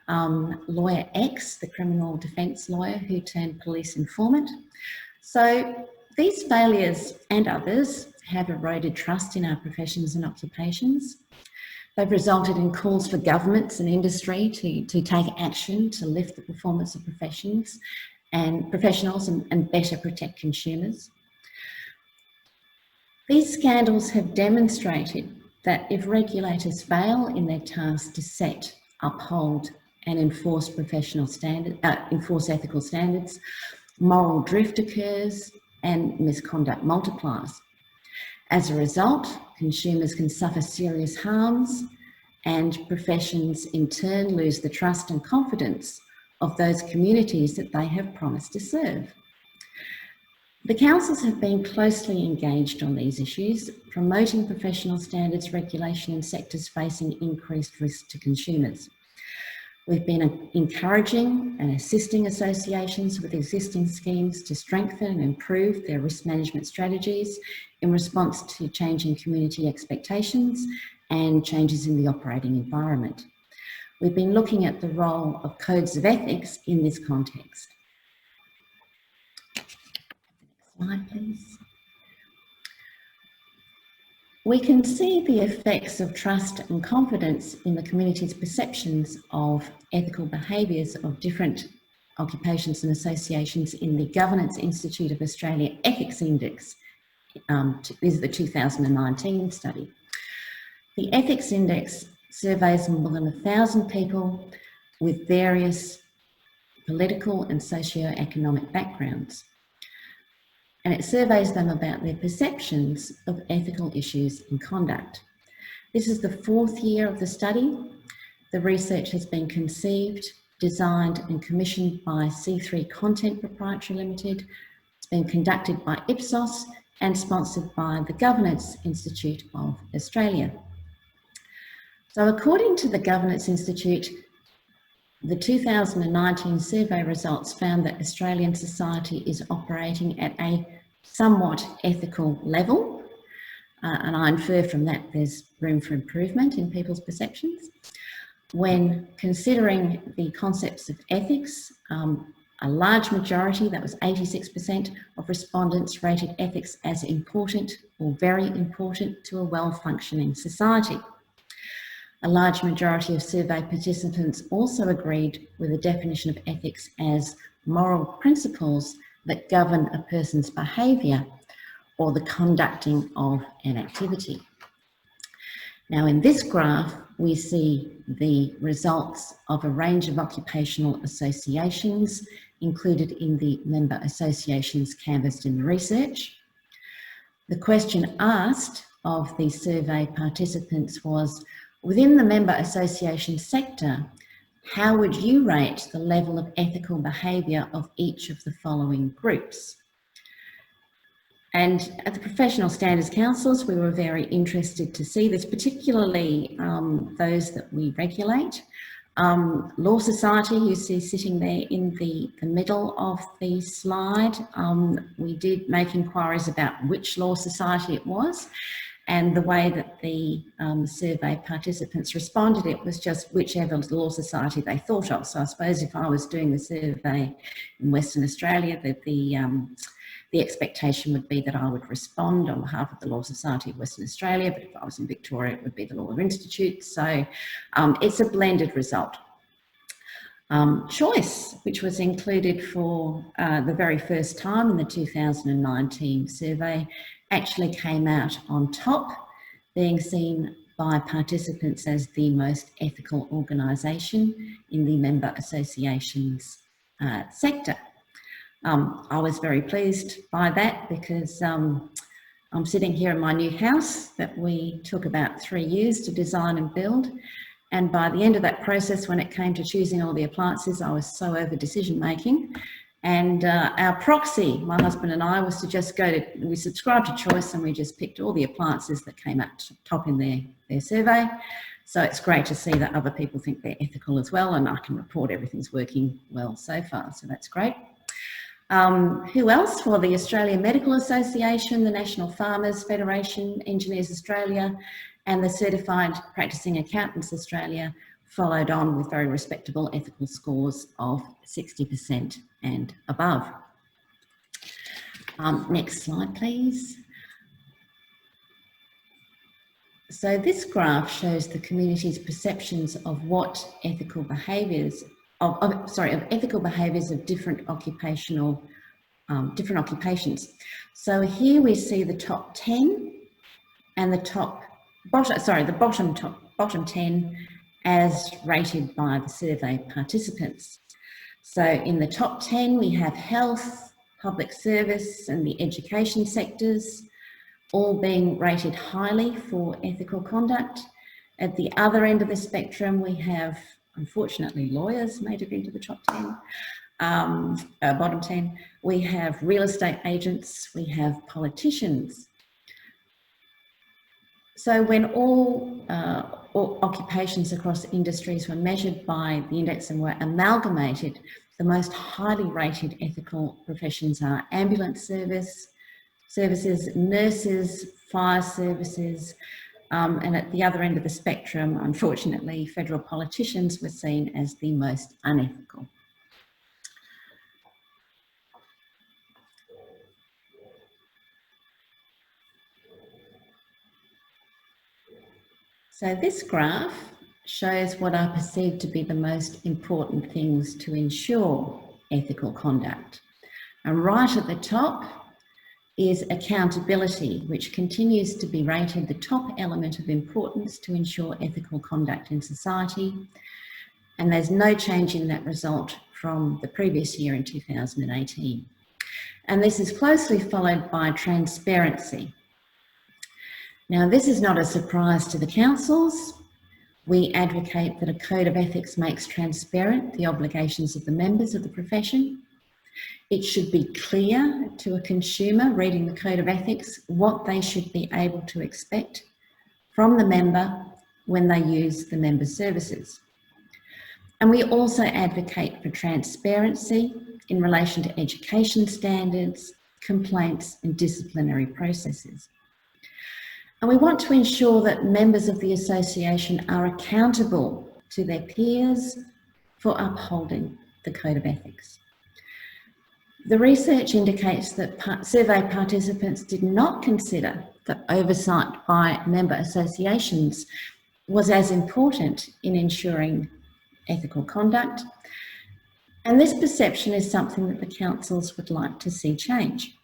Lawyer X, the criminal defence lawyer who turned police informant. So these failures and others have eroded trust in our professions and occupations. They've resulted in calls for governments and industry to take action to lift the performance of professionals and better protect consumers. These scandals have demonstrated that if regulators fail in their task to set, uphold and enforce enforce ethical standards, moral drift occurs and misconduct multiplies. As a result, consumers can suffer serious harms and professions in turn lose the trust and confidence of those communities that they have promised to serve. The councils have been closely engaged on these issues, promoting professional standards regulation in sectors facing increased risk to consumers. We've been encouraging and assisting associations with existing schemes to strengthen and improve their risk management strategies in response to changing community expectations and changes in the operating environment. We've been looking at the role of codes of ethics in this context. Next slide, please. We can see the effects of trust and confidence in the community's perceptions of ethical behaviours of different occupations and associations in the Governance Institute of Australia Ethics Index. This is the 2019 study. The Ethics Index surveys more than 1,000 people with various political and socio-economic backgrounds. And it surveys them about their perceptions of ethical issues and conduct. This is the 4th year of the study. The research has been conceived, designed and commissioned by C3 Content Proprietary Limited. It's been conducted by Ipsos and sponsored by the Governance Institute of Australia. So according to the Governance Institute, the 2019 survey results found that Australian society is operating at a somewhat ethical level, and I infer from that there's room for improvement in people's perceptions. When considering the concepts of ethics, a large majority, that was 86% of respondents, rated ethics as important or very important to a well-functioning society. A large majority of survey participants also agreed with the definition of ethics as moral principles that govern a person's behaviour or the conducting of an activity. Now, in this graph, we see the results of a range of occupational associations included in the member associations canvassed in the research. The question asked of the survey participants was, within the member association sector, how would you rate the level of ethical behaviour of each of the following groups? And at the Professional Standards Councils, we were very interested to see this, particularly those that we regulate. Law Society, you see sitting there in the middle of the slide. We did make inquiries about which law society it was, and the way that the survey participants responded, it was just whichever law society they thought of. So I suppose if I was doing the survey in Western Australia, that the expectation would be that I would respond on behalf of the Law Society of Western Australia, but if I was in Victoria, it would be the Law Institute. So it's a blended result. Choice, which was included for the very first time in the 2019 survey, actually came out on top, being seen by participants as the most ethical organisation in the member associations sector. I was very pleased by that because I'm sitting here in my new house that we took about 3 years to design and build. And by the end of that process, when it came to choosing all the appliances, I was so over decision making. And our proxy, my husband and I, was to just we subscribed to Choice and we just picked all the appliances that came up top in their survey. So it's great to see that other people think they're ethical as well, and I can report everything's working well so far, so that's great. Who else? For the Australian Medical Association, the National Farmers Federation, Engineers Australia, and the Certified Practicing Accountants Australia followed on with very respectable ethical scores of 60% and above. Next slide, please. So this graph shows the community's perceptions of what ethical behaviours of ethical behaviours of different occupations. So here we see the top 10 and the bottom 10 as rated by the survey participants. So in the top 10 we have health, public service and the education sectors, all being rated highly for ethical conduct. At the other end of the spectrum we have, unfortunately, lawyers made it into the top 10, bottom 10. We have real estate agents, we have politicians. So when all occupations across industries were measured by the index and were amalgamated, the most highly rated ethical professions are ambulance services, nurses, fire services, and at the other end of the spectrum, unfortunately, federal politicians were seen as the most unethical. So this graph shows what are perceived to be the most important things to ensure ethical conduct. And right at the top is accountability, which continues to be rated the top element of importance to ensure ethical conduct in society. And there's no change in that result from the previous year in 2018. And this is closely followed by transparency. Now, this is not a surprise to the councils. We advocate that a code of ethics makes transparent the obligations of the members of the profession. It should be clear to a consumer reading the code of ethics what they should be able to expect from the member when they use the member's services. And we also advocate for transparency in relation to education standards, complaints and disciplinary processes. And we want to ensure that members of the association are accountable to their peers for upholding the Code of Ethics. The research indicates that survey participants did not consider that oversight by member associations was as important in ensuring ethical conduct, and this perception is something that the councils would like to see change.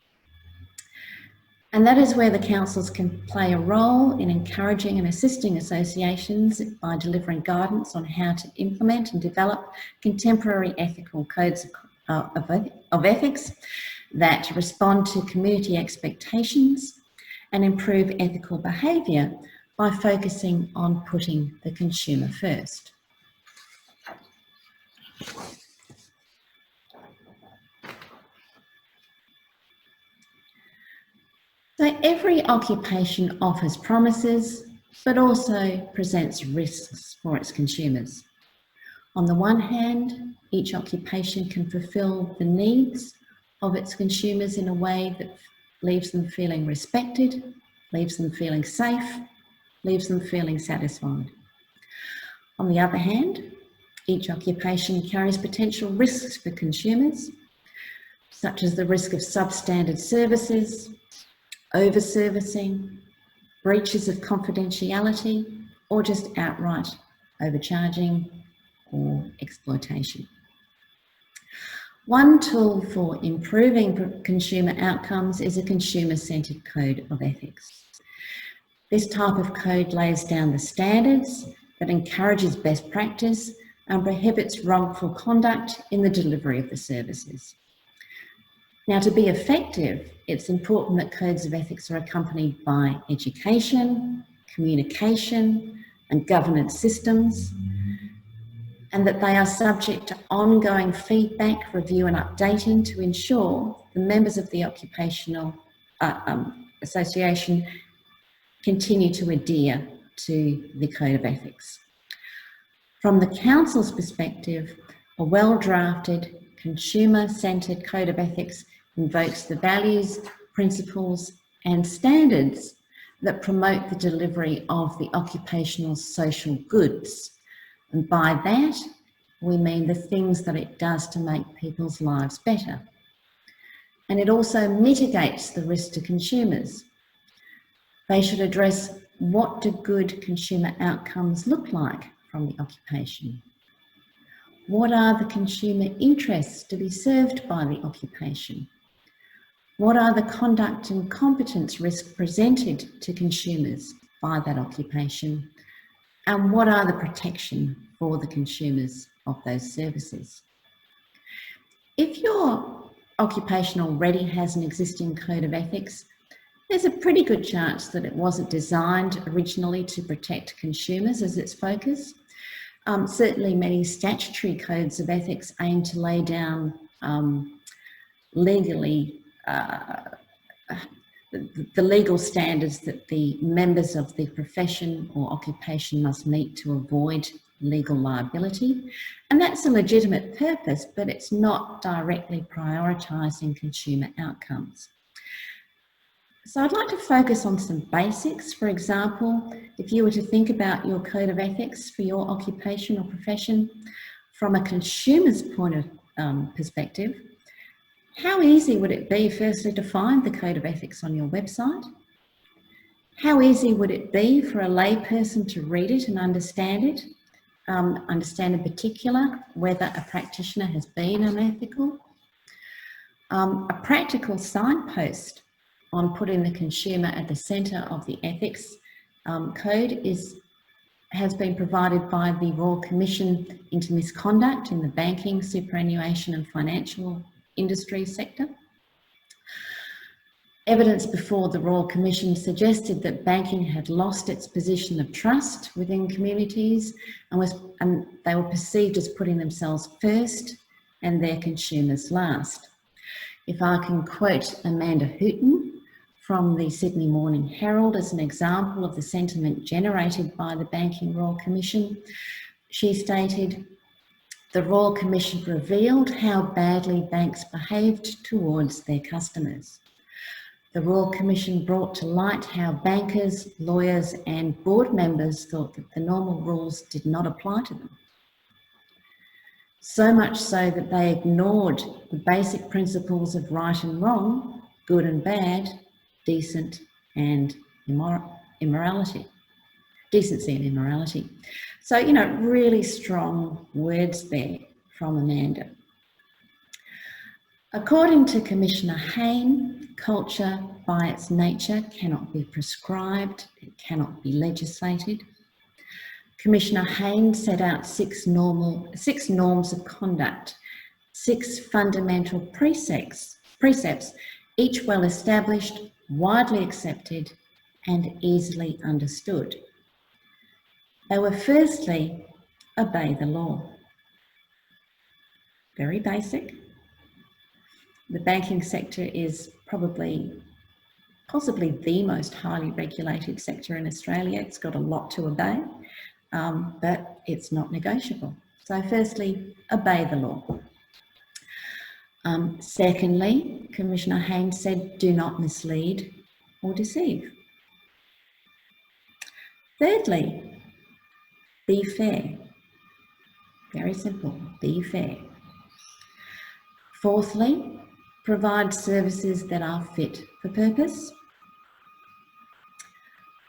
And that is where the councils can play a role in encouraging and assisting associations by delivering guidance on how to implement and develop contemporary ethical codes of ethics that respond to community expectations and improve ethical behaviour by focusing on putting the consumer first. So every occupation offers promises, but also presents risks for its consumers. On the one hand, each occupation can fulfil the needs of its consumers in a way that leaves them feeling respected, leaves them feeling safe, leaves them feeling satisfied. On the other hand, each occupation carries potential risks for consumers, such as the risk of substandard services, over-servicing, breaches of confidentiality, or just outright overcharging or exploitation. One tool for improving consumer outcomes is a consumer-centred code of ethics. This type of code lays down the standards that encourages best practice and prohibits wrongful conduct in the delivery of the services. Now, to be effective, it's important that codes of ethics are accompanied by education, communication, and governance systems, and that they are subject to ongoing feedback, review and updating to ensure the members of the occupational association continue to adhere to the Code of Ethics. From the Council's perspective, a well-drafted, consumer-centred Code of Ethics invokes the values, principles and standards that promote the delivery of the occupational social goods. And by that, we mean the things that it does to make people's lives better. And it also mitigates the risk to consumers. They should address what do good consumer outcomes look like from the occupation? What are the consumer interests to be served by the occupation? What are the conduct and competence risks presented to consumers by that occupation? And what are the protection for the consumers of those services? If your occupation already has an existing code of ethics, there's a pretty good chance that it wasn't designed originally to protect consumers as its focus. Certainly many statutory codes of ethics aim to lay down legally the legal standards that the members of the profession or occupation must meet to avoid legal liability. And that's a legitimate purpose, but it's not directly prioritising consumer outcomes. So I'd like to focus on some basics. For example, if you were to think about your code of ethics for your occupation or profession from a consumer's point of perspective, how easy would it be firstly to find the code of ethics on your website? How easy would it be for a layperson to read it and understand it? Understand in particular whether a practitioner has been unethical? A practical signpost on putting the consumer at the centre of the ethics code has been provided by the Royal Commission into Misconduct in the banking, superannuation and financial industry sector. Evidence before the Royal Commission suggested that banking had lost its position of trust within communities and they were perceived as putting themselves first and their consumers last. If I can quote Amanda Hooton from the Sydney Morning Herald as an example of the sentiment generated by the Banking Royal Commission, she stated, "The Royal Commission revealed how badly banks behaved towards their customers. The Royal Commission brought to light how bankers, lawyers and board members thought that the normal rules did not apply to them. So much so that they ignored the basic principles of right and wrong, good and bad, decent and immorality. Decency and immorality. So, you know, really strong words there from Amanda. According to Commissioner Hayne, culture by its nature cannot be prescribed, it cannot be legislated. Commissioner Hayne set out six norms of conduct, 6 fundamental precepts, each well established, widely accepted and easily understood. They were firstly, obey the law. Very basic. The banking sector is possibly the most highly regulated sector in Australia. It's got a lot to obey, but it's not negotiable. So firstly, obey the law. Secondly, Commissioner Hayne said, do not mislead or deceive. Thirdly, be fair. Very simple, be fair. Fourthly, provide services that are fit for purpose.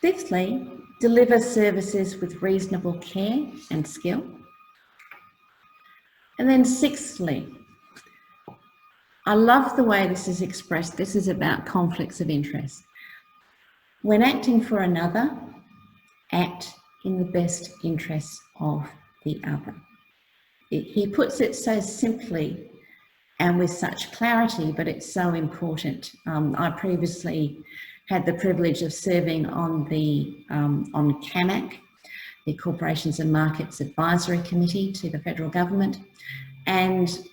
Fifthly, deliver services with reasonable care and skill. And then sixthly, I love the way this is expressed. This is about conflicts of interest. When acting for another, act in the best interests of the other. He puts it so simply and with such clarity, but it's so important. I previously had the privilege of serving on CAMAC, the Corporations and Markets Advisory Committee to the federal government, and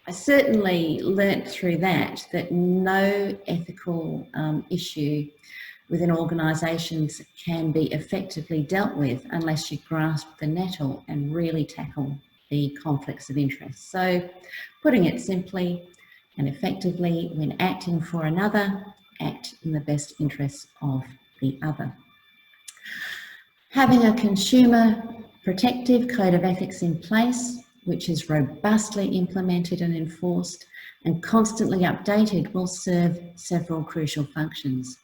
I certainly learnt through that no ethical issue within organisations can be effectively dealt with unless you grasp the nettle and really tackle the conflicts of interest. So putting it simply and effectively, when acting for another, act in the best interests of the other. Having a consumer protective code of ethics in place, which is robustly implemented and enforced and constantly updated, will serve several crucial functions.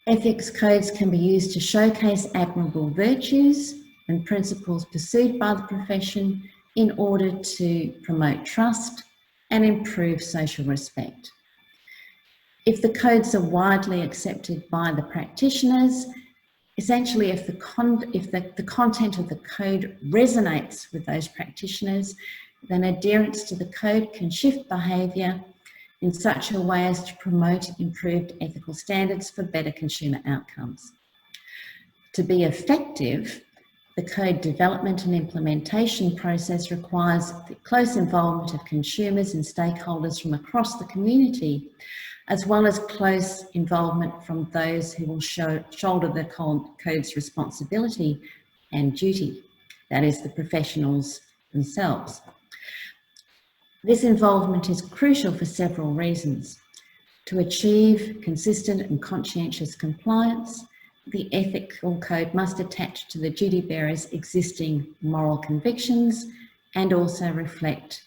Ethics codes can be used to showcase admirable virtues and principles pursued by the profession in order to promote trust and improve social respect. If the codes are widely accepted by the practitioners, essentially if the content of the code resonates with those practitioners, then adherence to the code can shift behaviour in such a way as to promote improved ethical standards for better consumer outcomes. To be effective, the code development and implementation process requires the close involvement of consumers and stakeholders from across the community, as well as close involvement from those who will shoulder the code's responsibility and duty, that is, the professionals themselves. This involvement is crucial for several reasons. To achieve consistent and conscientious compliance, the ethical code must attach to the duty bearer's existing moral convictions and also reflect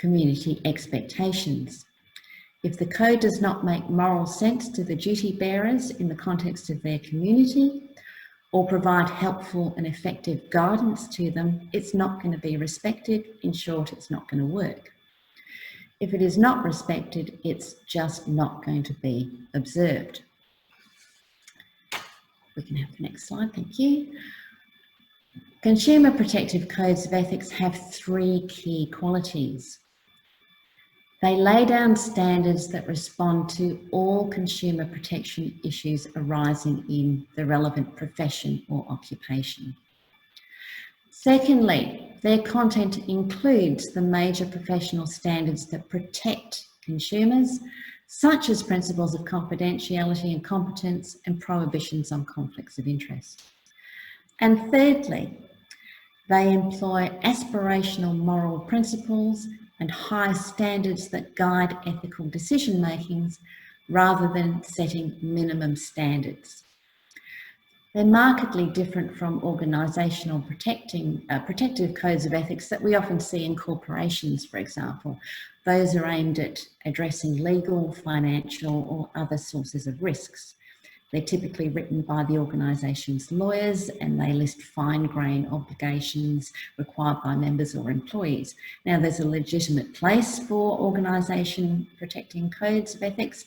community expectations. If the code does not make moral sense to the duty bearers in the context of their community or provide helpful and effective guidance to them, it's not going to be respected. In short, it's not going to work. If it is not respected, it's just not going to be observed. We can have the next slide, thank you. Consumer protective codes of ethics have 3 key qualities. They lay down standards that respond to all consumer protection issues arising in the relevant profession or occupation. Secondly, their content includes the major professional standards that protect consumers, such as principles of confidentiality and competence and prohibitions on conflicts of interest. And thirdly, they employ aspirational moral principles and high standards that guide ethical decision makings rather than setting minimum standards. They're markedly different from organisational protective codes of ethics that we often see in corporations, for example. Those are aimed at addressing legal, financial or other sources of risks. They're typically written by the organisation's lawyers and they list fine-grained obligations required by members or employees. Now, there's a legitimate place for organisation protecting codes of ethics,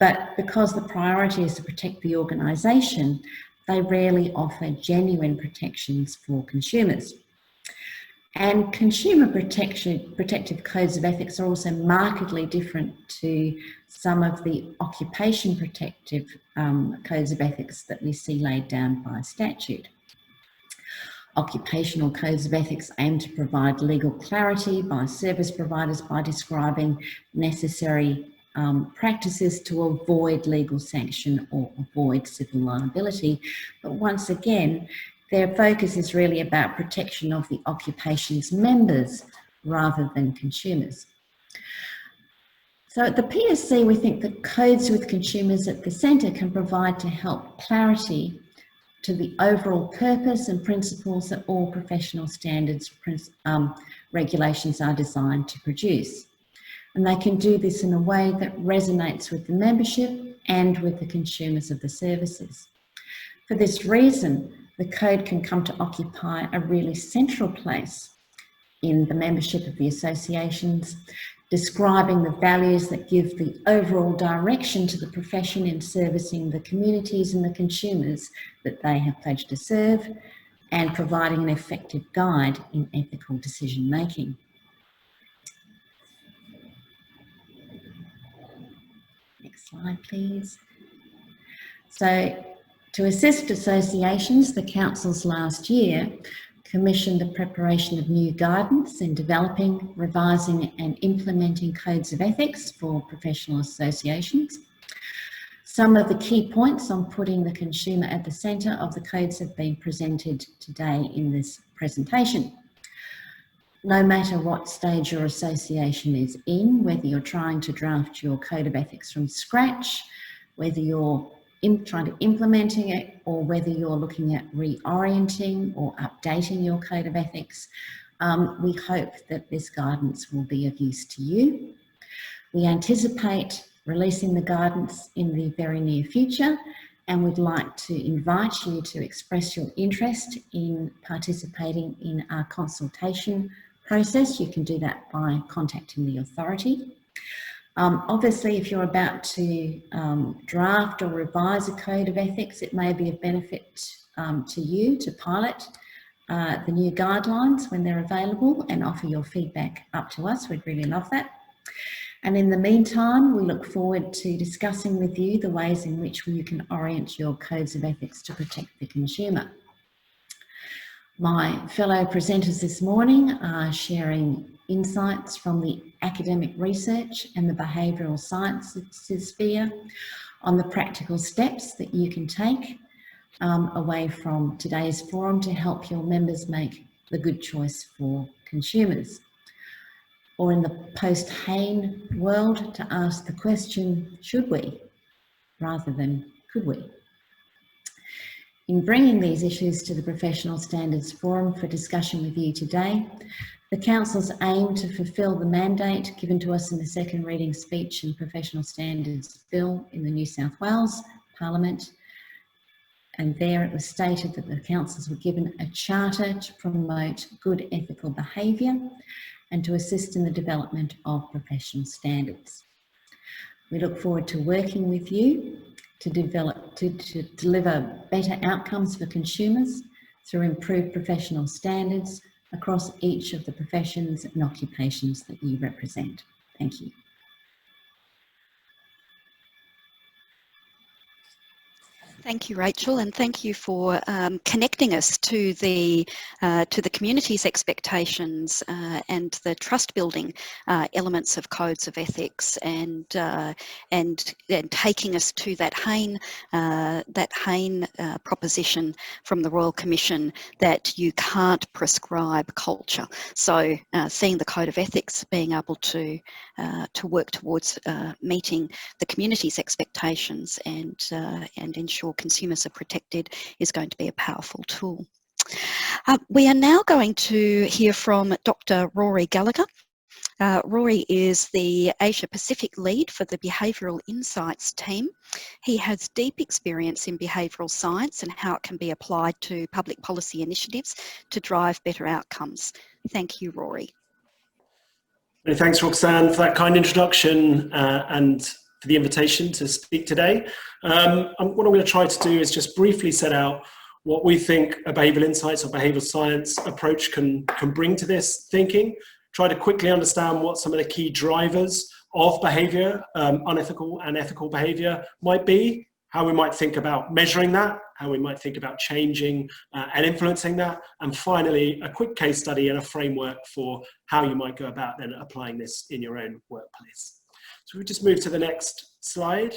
but because the priority is to protect the organisation, they rarely offer genuine protections for consumers. And consumer protective codes of ethics are also markedly different to some of the occupation protective codes of ethics that we see laid down by statute. Occupational codes of ethics aim to provide legal clarity by service providers by describing necessary practices to avoid legal sanction or avoid civil liability. But once again, their focus is really about protection of the occupation's members rather than consumers. So at the PSC, we think that codes with consumers at the centre can provide to help clarity to the overall purpose and principles that all professional standards regulations are designed to produce. And they can do this in a way that resonates with the membership and with the consumers of the services. For this reason, the code can come to occupy a really central place in the membership of the associations, describing the values that give the overall direction to the profession in servicing the communities and the consumers that they have pledged to serve, and providing an effective guide in ethical decision making. Next slide, please. So, to assist associations, the councils last year commissioned the preparation of new guidance in developing, revising and implementing codes of ethics for professional associations. Some of the key points on putting the consumer at the centre of the codes have been presented today in this presentation. No matter what stage your association is in, whether you're trying to draft your code of ethics from scratch, whether you're trying to implementing it, or whether you're looking at reorienting or updating your code of ethics, we hope that this guidance will be of use to you. We anticipate releasing the guidance in the very near future, and we'd like to invite you to express your interest in participating in our consultation process. You can do that by contacting the authority. Obviously, if you're about to draft or revise a code of ethics, it may be of benefit to you to pilot the new guidelines when they're available and offer your feedback up to us. We'd really love that. And in the meantime, we look forward to discussing with you the ways in which you can orient your codes of ethics to protect the consumer. My fellow presenters this morning are sharing insights from the academic research and the behavioural sciences sphere on the practical steps that you can take away from today's forum to help your members make the good choice for consumers. Or in the post-Hayne world, to ask the question, should we, rather than could we? In bringing these issues to the Professional Standards Forum for discussion with you today, the Council's aim to fulfil the mandate given to us in the second reading speech and Professional Standards Bill in the New South Wales Parliament. And there it was stated that the councils were given a charter to promote good ethical behaviour and to assist in the development of professional standards. We look forward to working with you to deliver better outcomes for consumers through improved professional standards across each of the professions and occupations that you represent. Thank you. Thank you, Rachel, and thank you for connecting us to the community's expectations and the trust-building elements of codes of ethics, and taking us to that Hayne proposition from the Royal Commission that you can't prescribe culture. So, seeing the code of ethics being able to work towards meeting the community's expectations and ensure consumers are protected is going to be a powerful tool. We are now going to hear from Dr. Rory Gallagher. Rory is the Asia Pacific lead for the Behavioural Insights team. He has deep experience in behavioural science and how it can be applied to public policy initiatives to drive better outcomes. Thank you, Rory. Thanks, Roxanne, for that kind introduction and for the invitation to speak today. What I'm going to try to do is just briefly set out what we think a behavioural insights or behavioural science approach can bring to this thinking, try to quickly understand what some of the key drivers of behaviour, unethical and ethical behaviour might be, how we might think about measuring that, how we might think about changing and influencing that, and finally a quick case study and a framework for how you might go about then applying this in your own workplace. So we just move to the next slide.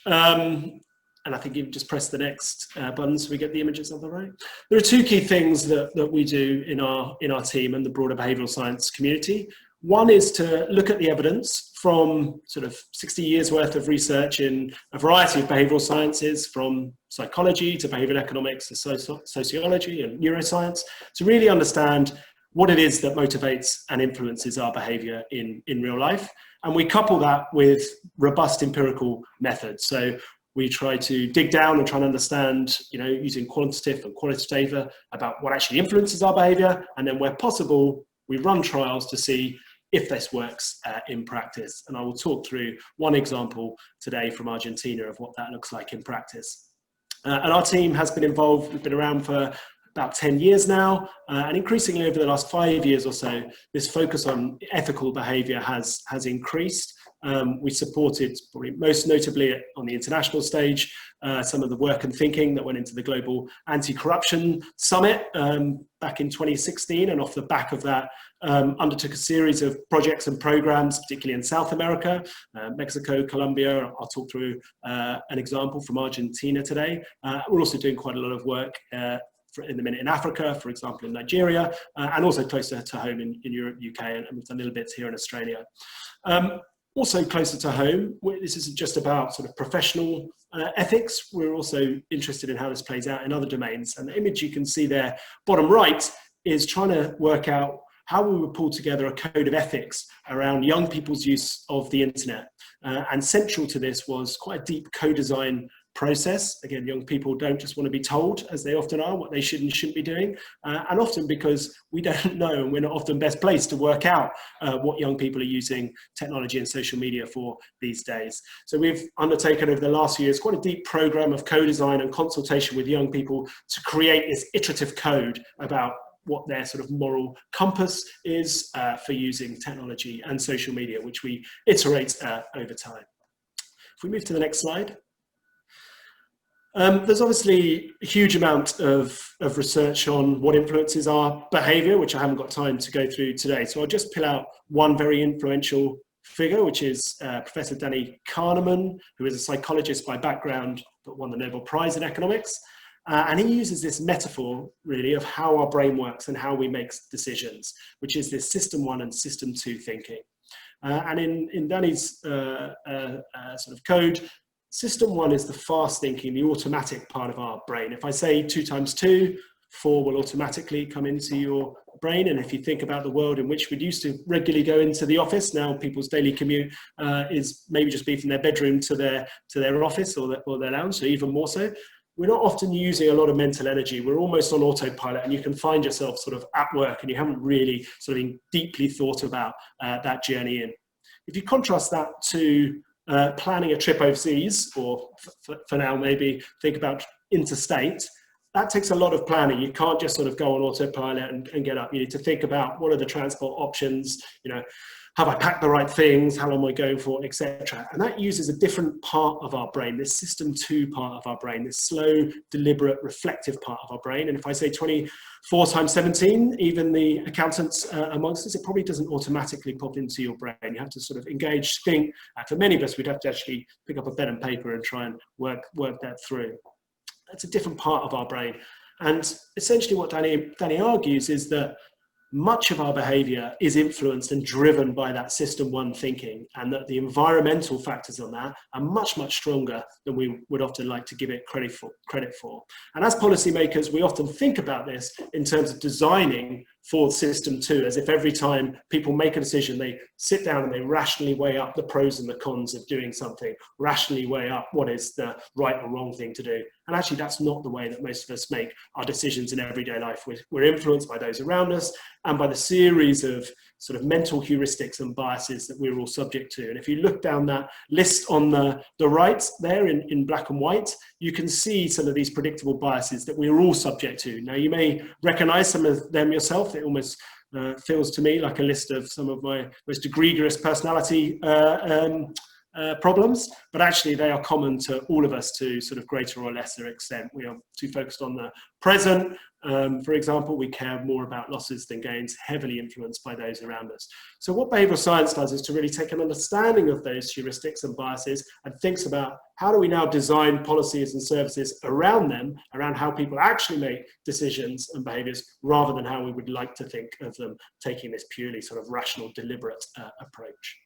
And I think you can just press the next button so we get the images on the right. There are two key things that we do in our team and the broader behavioural science community. One is to look at the evidence from sort of 60 years worth of research in a variety of behavioural sciences, from psychology to behavioural economics to sociology and neuroscience, to really understand what it is that motivates and influences our behaviour in real life. And we couple that with robust empirical methods. So we try to dig down and try and understand, using quantitative and qualitative data about what actually influences our behaviour. And then where possible, we run trials to see if this works in practice. And I will talk through one example today from Argentina of what that looks like in practice. And our team has been involved, we've been around for about 10 years now, and increasingly over the last 5 years or so, this focus on ethical behaviour has increased. We supported, probably most notably on the international stage, some of the work and thinking that went into the Global Anti-Corruption Summit back in 2016, and off the back of that, undertook a series of projects and programs, particularly in South America, Mexico, Colombia. I'll talk through an example from Argentina today. We're also doing quite a lot of work in the minute in Africa, for example, in Nigeria, and also closer to home in Europe, UK, and we've done little bits here in Australia. Also closer to home, this isn't just about sort of professional ethics. We're also interested in how this plays out in other domains. And the image you can see there, bottom right, is trying to work out how we would pull together a code of ethics around young people's use of the internet. And central to this was quite a deep co-design process. Again, young people don't just want to be told, as they often are, what they should and shouldn't be doing. And often because we don't know, and we're not often best placed to work out what young people are using technology and social media for these days. So we've undertaken over the last few years quite a deep program of co-design and consultation with young people to create this iterative code about what their sort of moral compass is for using technology and social media, which we iterate over time. If we move to the next slide. There's obviously a huge amount of research on what influences our behaviour, which I haven't got time to go through today. So I'll just pull out one very influential figure, which is Professor Danny Kahneman, who is a psychologist by background, but won the Nobel Prize in economics. And he uses this metaphor, really, of how our brain works and how we make decisions, which is this system 1 and system 2 thinking. And in Danny's sort of code, system 1 is the fast thinking, the automatic part of our brain. If I say 2 times 2, 4 will automatically come into your brain. And if you think about the world in which we used to regularly go into the office, now people's daily commute is maybe just be from their bedroom to their office or their lounge, so even more so. We're not often using a lot of mental energy. We're almost on autopilot, and you can find yourself sort of at work and you haven't really sort of deeply thought about that journey in. If you contrast that to planning a trip overseas, or for now maybe think about interstate, that takes a lot of planning. You can't just sort of go on autopilot and get up. You need to think about what are the transport options, have I packed the right things? How long am I going for, etc. And that uses a different part of our brain, this system 2 part of our brain, this slow, deliberate, reflective part of our brain. And if I say 24 times 17, even the accountants amongst us, it probably doesn't automatically pop into your brain. You have to sort of engage, think. For many of us, we'd have to actually pick up a pen and paper and try and work that through. That's a different part of our brain. And essentially what Danny argues is that much of our behavior is influenced and driven by that system 1 thinking, and that the environmental factors on that are much, much stronger than we would often like to give it credit for. And as policymakers, we often think about this in terms of designing for system 2, as if every time people make a decision, they sit down and they rationally weigh up the pros and the cons of doing something, rationally weigh up what is the right or wrong thing to do. And actually, that's not the way that most of us make our decisions in everyday life. We're influenced by those around us and by the series of sort of mental heuristics and biases that we're all subject to. And if you look down that list on the right there in black and white, you can see some of these predictable biases that we're all subject to. Now, you may recognize some of them yourself. It almost feels to me like a list of some of my most egregious personality problems, but actually they are common to all of us to sort of greater or lesser extent. We are too focused on the present. For example, we care more about losses than gains, heavily influenced by those around us. So what behavioral science does is to really take an understanding of those heuristics and biases and thinks about how do we now design policies and services around them, around how people actually make decisions and behaviors, rather than how we would like to think of them taking this purely sort of rational, deliberate approach.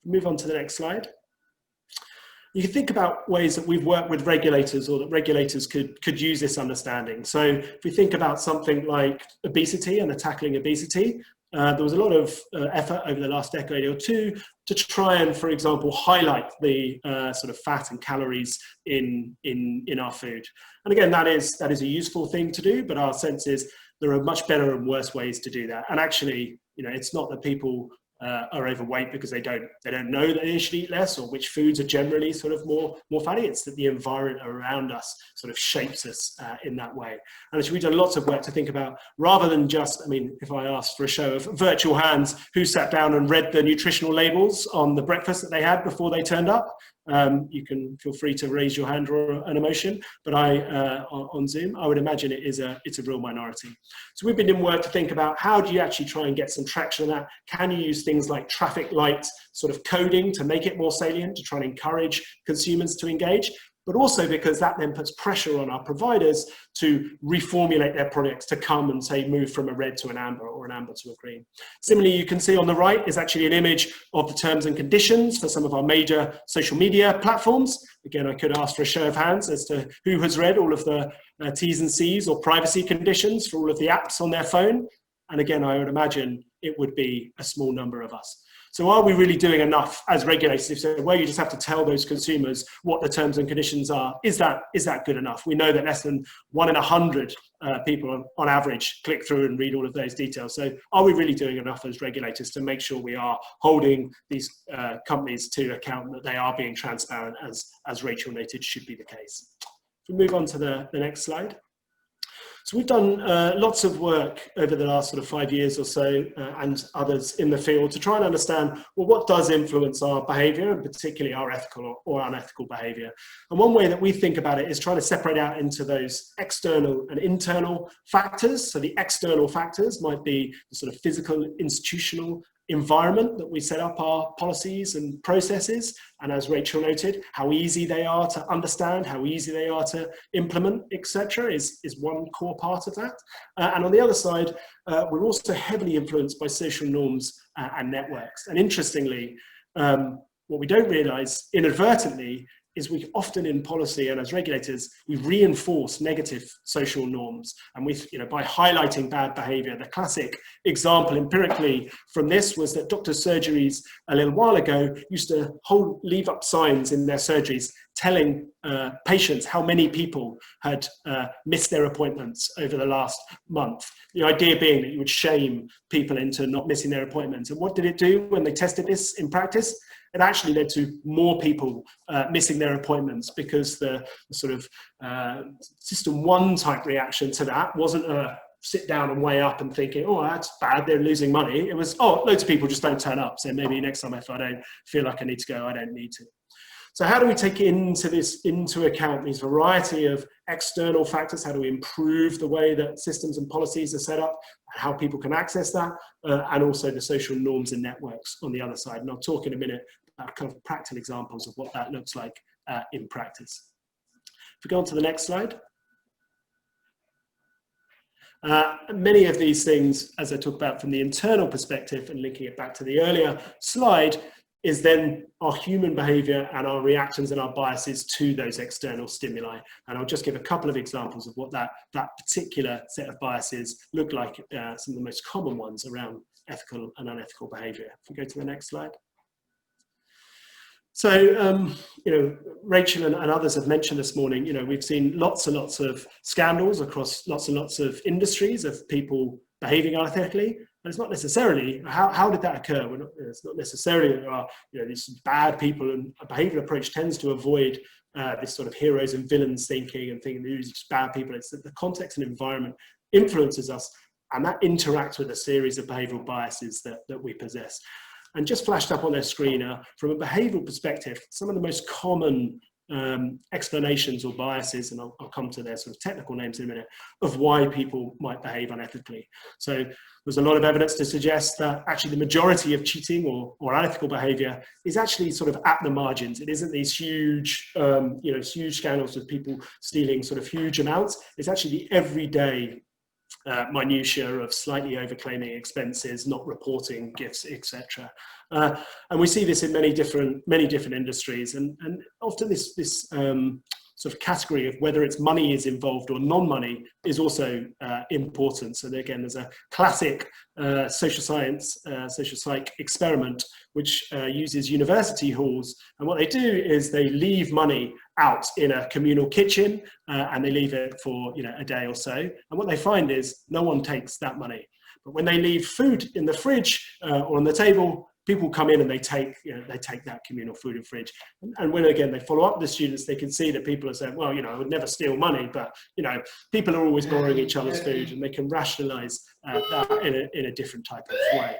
Move on to the next slide. You can think about ways that we've worked with regulators, or that regulators could use this understanding. So if we think about something like obesity and tackling obesity, there was a lot of effort over the last decade or two to try and, for example, highlight the sort of fat and calories in our food. And again, that is a useful thing to do, but our sense is there are much better and worse ways to do that. And actually, you know, it's not that people are overweight because they don't know that they should eat less, or which foods are generally sort of more fatty. It's that the environment around us sort of shapes us in that way. And actually, we've done lots of work to think about, rather than just, I mean, if I asked for a show of virtual hands, who sat down and read the nutritional labels on the breakfast that they had before they turned up? You can feel free to raise your hand or an emotion, but on Zoom, I would imagine it's a real minority. So we've been in work to think about how do you actually try and get some traction on that? Can you use things like traffic light sort of coding to make it more salient, to try and encourage consumers to engage? But also because that then puts pressure on our providers to reformulate their products to come and say move from a red to an amber, or an amber to a green. Similarly, you can see on the right is actually an image of the terms and conditions for some of our major social media platforms. Again, I could ask for a show of hands as to who has read all of the T's and C's or privacy conditions for all of the apps on their phone. And again, I would imagine it would be a small number of us. So are we really doing enough as regulators? If so, where you just have to tell those consumers what the terms and conditions are, is that good enough? We know that less than 1 in 100 people on average click through and read all of those details. So are we really doing enough as regulators to make sure we are holding these companies to account, that they are being transparent, as Rachel noted should be the case? If we move on to the next slide. So we've done lots of work over the last sort of 5 years or so, and others in the field, to try and understand, well, what does influence our behaviour, and particularly our ethical or unethical behaviour. And one way that we think about it is trying to separate out into those external and internal factors. So the external factors might be the sort of physical, institutional environment that we set up our policies and processes, and as Rachel noted, how easy they are to understand, how easy they are to implement, etc., is one core part of that. And on the other side, we're also heavily influenced by social norms and networks. And interestingly, what we don't realise inadvertently is we often in policy and as regulators, we reinforce negative social norms. And by highlighting bad behavior, the classic example empirically from this was that doctors' surgeries a little while ago used to leave up signs in their surgeries telling patients how many people had missed their appointments over the last month. The idea being that you would shame people into not missing their appointments. And what did it do when they tested this in practice? It actually led to more people missing their appointments, because the sort of system 1 type reaction to that wasn't a sit down and weigh up and thinking, oh, that's bad, they're losing money. It was, oh, loads of people just don't turn up. So maybe next time if I don't feel like I need to go, I don't need to. So how do we take into account these variety of external factors? How do we improve the way that systems and policies are set up, how people can access that, and also the social norms and networks on the other side? And I'll talk in a minute about kind of practical examples of what that looks like in practice. If we go on to the next slide. Many of these things, as I talk about from the internal perspective and linking it back to the earlier slide, is then our human behavior and our reactions and our biases to those external stimuli. And I'll just give a couple of examples of what that particular set of biases look like, some of the most common ones around ethical and unethical behavior. If we go to the next slide. So, you know, Rachel and others have mentioned this morning, you know, we've seen lots and lots of scandals across lots and lots of industries of people behaving unethically. And it's not necessarily, how did that occur? It's not necessarily that there are, you know, these bad people, and a behavioral approach tends to avoid this sort of heroes and villains thinking and thinking these are just bad people. It's that the context and environment influences us, and that interacts with a series of behavioral biases that we possess. And just flashed up on their screen, from a behavioral perspective, some of the most common explanations or biases, and I'll come to their sort of technical names in a minute, of why people might behave unethically. So there's a lot of evidence to suggest that actually the majority of cheating or unethical behavior is actually sort of at the margins. It isn't these huge, you know, huge scandals with people stealing sort of huge amounts. It's actually the everyday minutiae of slightly overclaiming expenses, not reporting gifts, etc. And we see this in many different industries, and often this sort of category of whether it's money is involved or non-money is also important. So again, there's a classic social psych experiment which uses university halls, and what they do is they leave money out in a communal kitchen and they leave it for, you know, a day or so, and what they find is no one takes that money. But when they leave food in the fridge or on the table, people come in and they take that communal food and fridge. And when, again, they follow up with the students, they can see that people are saying, well, you know, I would never steal money, but, you know, people are always borrowing each other's food, and they can rationalize that in a different type of way.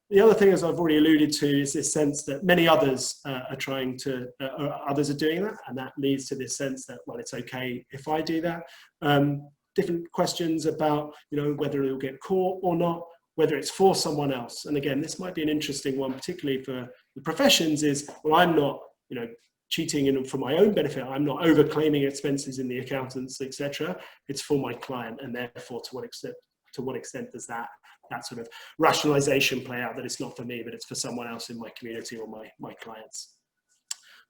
The other thing, as I've already alluded to, is this sense that many others others are doing that, and that leads to this sense that, well, it's okay if I do that. Different questions about, you know, whether it'll get caught or not, whether it's for someone else. And again, this might be an interesting one, particularly for the professions, is, well, I'm not, you know, cheating in for my own benefit. I'm not overclaiming expenses in the accountants, etc. It's for my client, and therefore, to what extent does that sort of rationalization play out, that it's not for me, but it's for someone else in my community or my clients.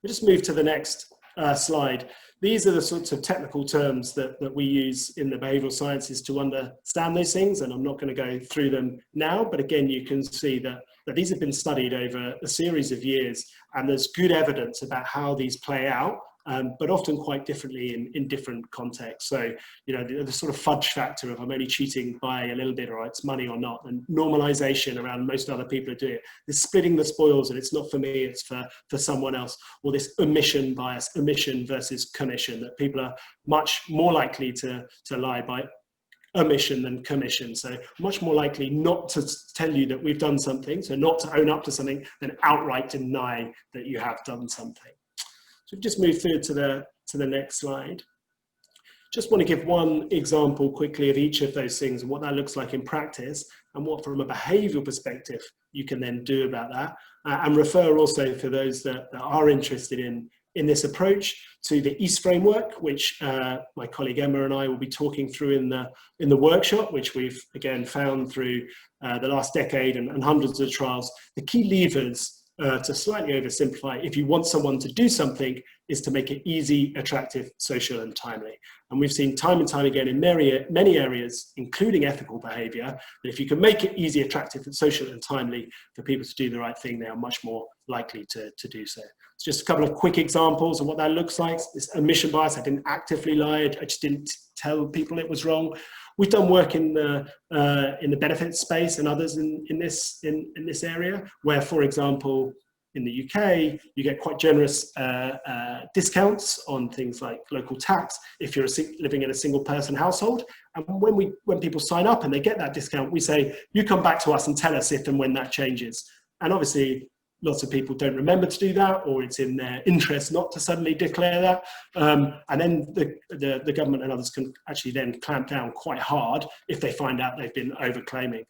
We'll just move to the next slide. These are the sorts of technical terms that we use in the behavioral sciences to understand those things, and I'm not going to go through them now, but again, you can see that these have been studied over a series of years, and there's good evidence about how these play out, but often quite differently in different contexts. So, you know, the sort of fudge factor of I'm only cheating by a little bit, or it's money or not, and normalization around most other people are doing it. This splitting the spoils, and it's not for me, it's for someone else, or this omission bias, omission versus commission, that people are much more likely to lie by omission than commission. So much more likely not to tell you that we've done something, so not to own up to something, than outright deny that you have done something. So we've just moved through to the next slide. Just want to give one example quickly of each of those things and what that looks like in practice, and what from a behavioural perspective you can then do about that, and refer also for those that are interested in this approach to the EAST framework, which my colleague Emma and I will be talking through in the workshop, which we've again found through the last decade and hundreds of trials. The key levers, to slightly oversimplify, if you want someone to do something, is to make it easy, attractive, social, and timely. And we've seen time and time again in many areas, including ethical behaviour, that if you can make it easy, attractive, and social, and timely for people to do the right thing, they are much more likely to do so. It's just a couple of quick examples of what that looks like. This omission bias, I didn't actively lie, I just didn't tell people it was wrong. We've done work in the benefits space and others in this area, where, for example, in the UK, you get quite generous discounts on things like local tax if you're living in a single person household. And when people sign up and they get that discount, we say, you come back to us and tell us if and when that changes. And obviously, lots of people don't remember to do that, or it's in their interest not to suddenly declare that. And then the government and others can actually then clamp down quite hard if they find out they've been overclaiming.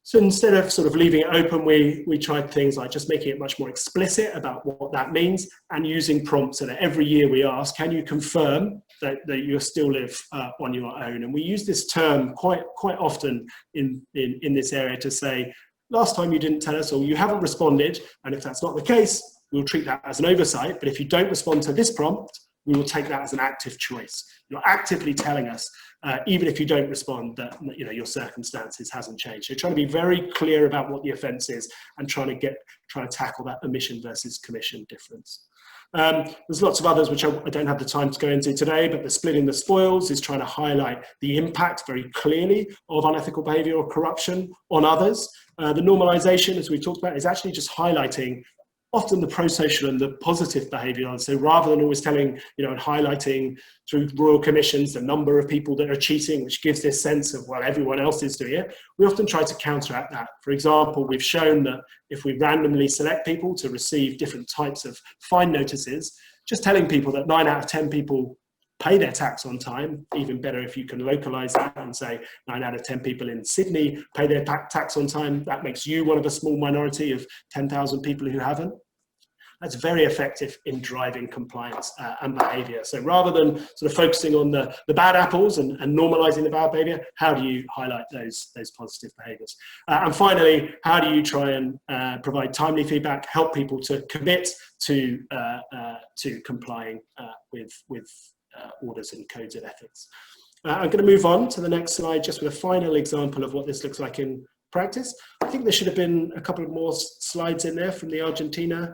So instead of sort of leaving it open, we tried things like just making it much more explicit about what that means, and using prompts so that every year we ask, can you confirm that you still live on your own? And we use this term quite often in this area to say, last time you didn't tell us, or you haven't responded, and if that's not the case, we'll treat that as an oversight. But if you don't respond to this prompt, we will take that as an active choice. You're actively telling us, even if you don't respond, that your circumstances hasn't changed. So trying to be very clear about what the offence is, and trying to tackle that omission versus commission difference. There's lots of others which I don't have the time to go into today, but the splitting the spoils is trying to highlight the impact very clearly of unethical behaviour or corruption on others. The normalisation, as we talked about, is actually just highlighting often the pro-social and the positive behaviour. And so rather than always telling, and highlighting through royal commissions the number of people that are cheating, which gives this sense of, well, everyone else is doing it, we often try to counteract that. For example, we've shown that if we randomly select people to receive different types of fine notices, just telling people that 9 out of 10 people pay their tax on time, even better if you can localise that and say 9 out of 10 people in Sydney pay their tax on time, that makes you one of a small minority of 10,000 people who haven't. That's very effective in driving compliance and behaviour. So rather than sort of focusing on the bad apples and normalising the bad behaviour, how do you highlight those positive behaviours? And finally, how do you try and provide timely feedback, help people to commit to complying with orders and codes of ethics? I'm going to move on to the next slide just with a final example of what this looks like in practice. I think there should have been a couple of more slides in there from the Argentina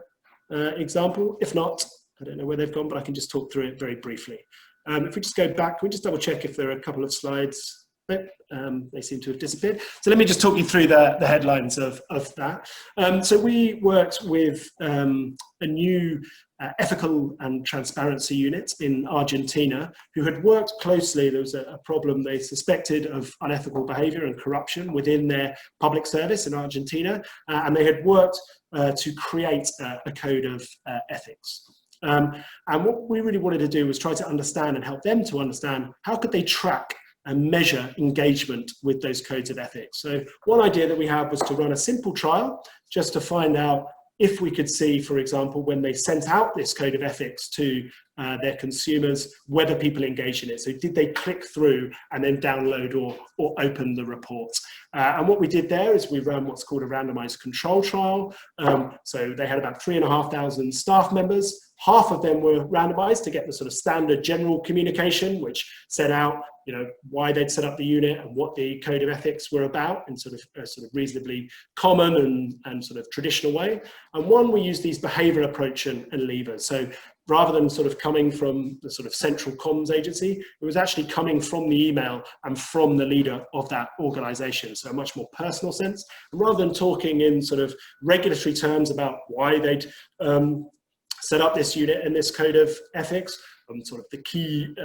example. If not, I don't know where they've gone, but I can just talk through it very briefly. If we just go back, we just double check if there are a couple of slides. They seem to have disappeared. So let me just talk you through the headlines of that. So we worked with a new ethical and transparency unit in Argentina who had worked closely. There was a problem they suspected of unethical behavior and corruption within their public service in Argentina, and they had worked to create a code of ethics. And what we really wanted to do was try to understand and help them to understand how could they track and measure engagement with those codes of ethics. So one idea that we had was to run a simple trial just to find out if we could see, for example, when they sent out this code of ethics to their consumers, whether people engaged in it. So did they click through and then download or open the report? And what we did there is we ran what's called a randomized control trial. So they had about 3,500 staff members. Half of them were randomized to get the sort of standard general communication, which set out, why they'd set up the unit and what the code of ethics were about in sort of reasonably common and sort of traditional way. And one, we used these behavior approach and levers. So rather than sort of coming from the sort of central comms agency, it was actually coming from the email and from the leader of that organization. So a much more personal sense. And rather than talking in sort of regulatory terms about why they'd set up this unit and this code of ethics and sort of the key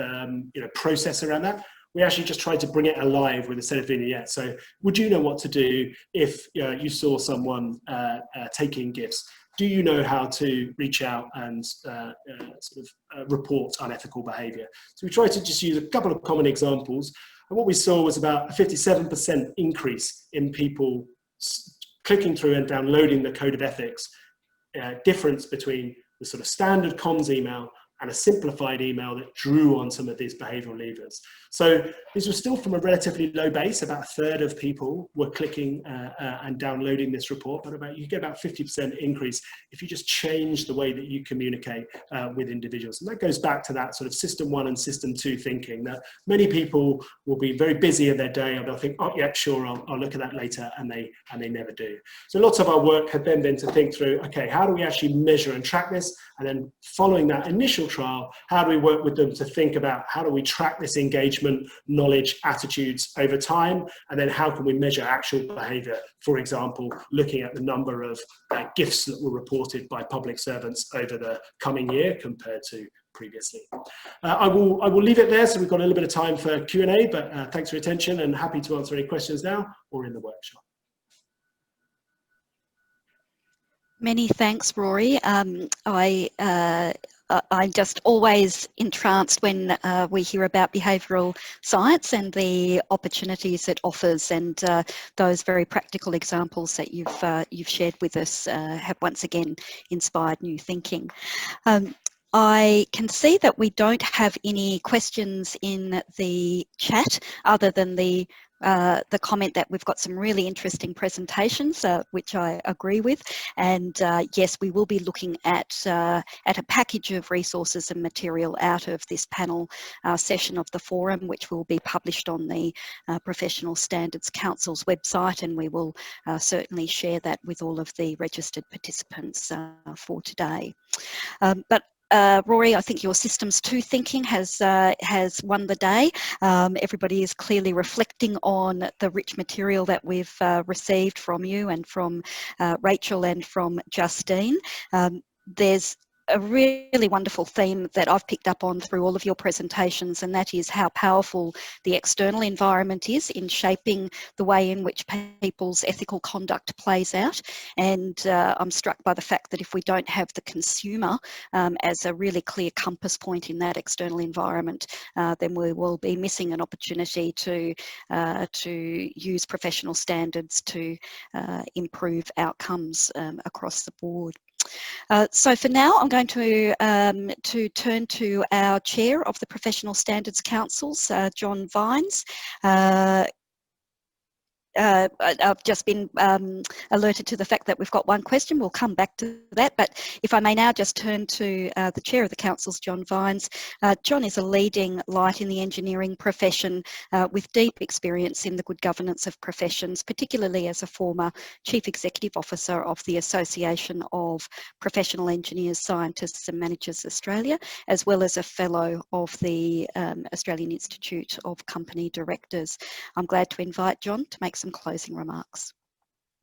process around that, we actually just tried to bring it alive with a set of vignettes. So would you know what to do if you saw someone taking gifts? Do you know how to reach out and report unethical behaviour? So we tried to just use a couple of common examples. And what we saw was about a 57% increase in people clicking through and downloading the code of ethics, difference between the sort of standard comms email and a simplified email that drew on some of these behavioural levers. So these were still from a relatively low base. About a third of people were clicking and downloading this report, but you get about 50% increase if you just change the way that you communicate with individuals. And that goes back to that sort of system 1 and system 2 thinking, that many people will be very busy in their day and they'll think, oh yeah, sure, I'll look at that later, and they never do. So lots of our work had then been to think through, okay, how do we actually measure and track this? And then following that initial trial, how do we work with them to think about how do we track this engagement, knowledge, attitudes over time, and then how can we measure actual behaviour, for example, looking at the number of gifts that were reported by public servants over the coming year compared to previously. I will leave it there, so we've got a little bit of time for Q&A, but thanks for your attention and happy to answer any questions now or in the workshop. Many thanks, Rory. I'm just always entranced when we hear about behavioural science and the opportunities it offers, and those very practical examples that you've shared with us have once again inspired new thinking. I can see that we don't have any questions in the chat other than the comment that we've got some really interesting presentations, which I agree with. And yes, we will be looking at a package of resources and material out of this panel session of the forum, which will be published on the Professional Standards Council's website, and we will certainly share that with all of the registered participants for today. Rory, I think your Systems 2 thinking has won the day. Everybody is clearly reflecting on the rich material that we've received from you and from Rachel and from Justine. There's a really wonderful theme that I've picked up on through all of your presentations, and that is how powerful the external environment is in shaping the way in which people's ethical conduct plays out. And I'm struck by the fact that if we don't have the consumer as a really clear compass point in that external environment, then we will be missing an opportunity to use professional standards to improve outcomes across the board. So for now, I'm going to turn to our chair of the Professional Standards Councils, John Vines. I've just been alerted to the fact that we've got one question. We'll come back to that, but if I may now just turn to the chair of the councils, John Vines. John is a leading light in the engineering profession with deep experience in the good governance of professions, particularly as a former Chief Executive Officer of the Association of Professional Engineers, Scientists and Managers Australia, as well as a Fellow of the Australian Institute of Company Directors. I'm glad to invite John to make some closing remarks.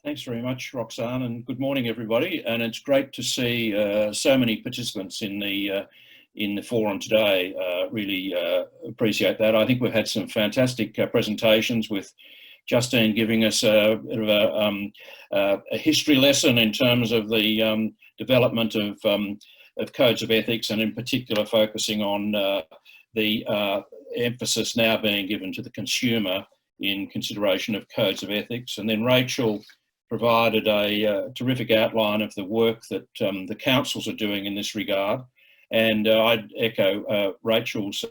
Thanks very much, Roxanne, and good morning, everybody. And it's great to see so many participants in the forum today. Really appreciate that. I think we've had some fantastic presentations, with Justine giving us a bit of a history lesson in terms of the development of codes of ethics, and in particular focusing on the emphasis now being given to the consumer in consideration of codes of ethics. And then Rachel provided a terrific outline of the work that the councils are doing in this regard. And I'd echo Rachel's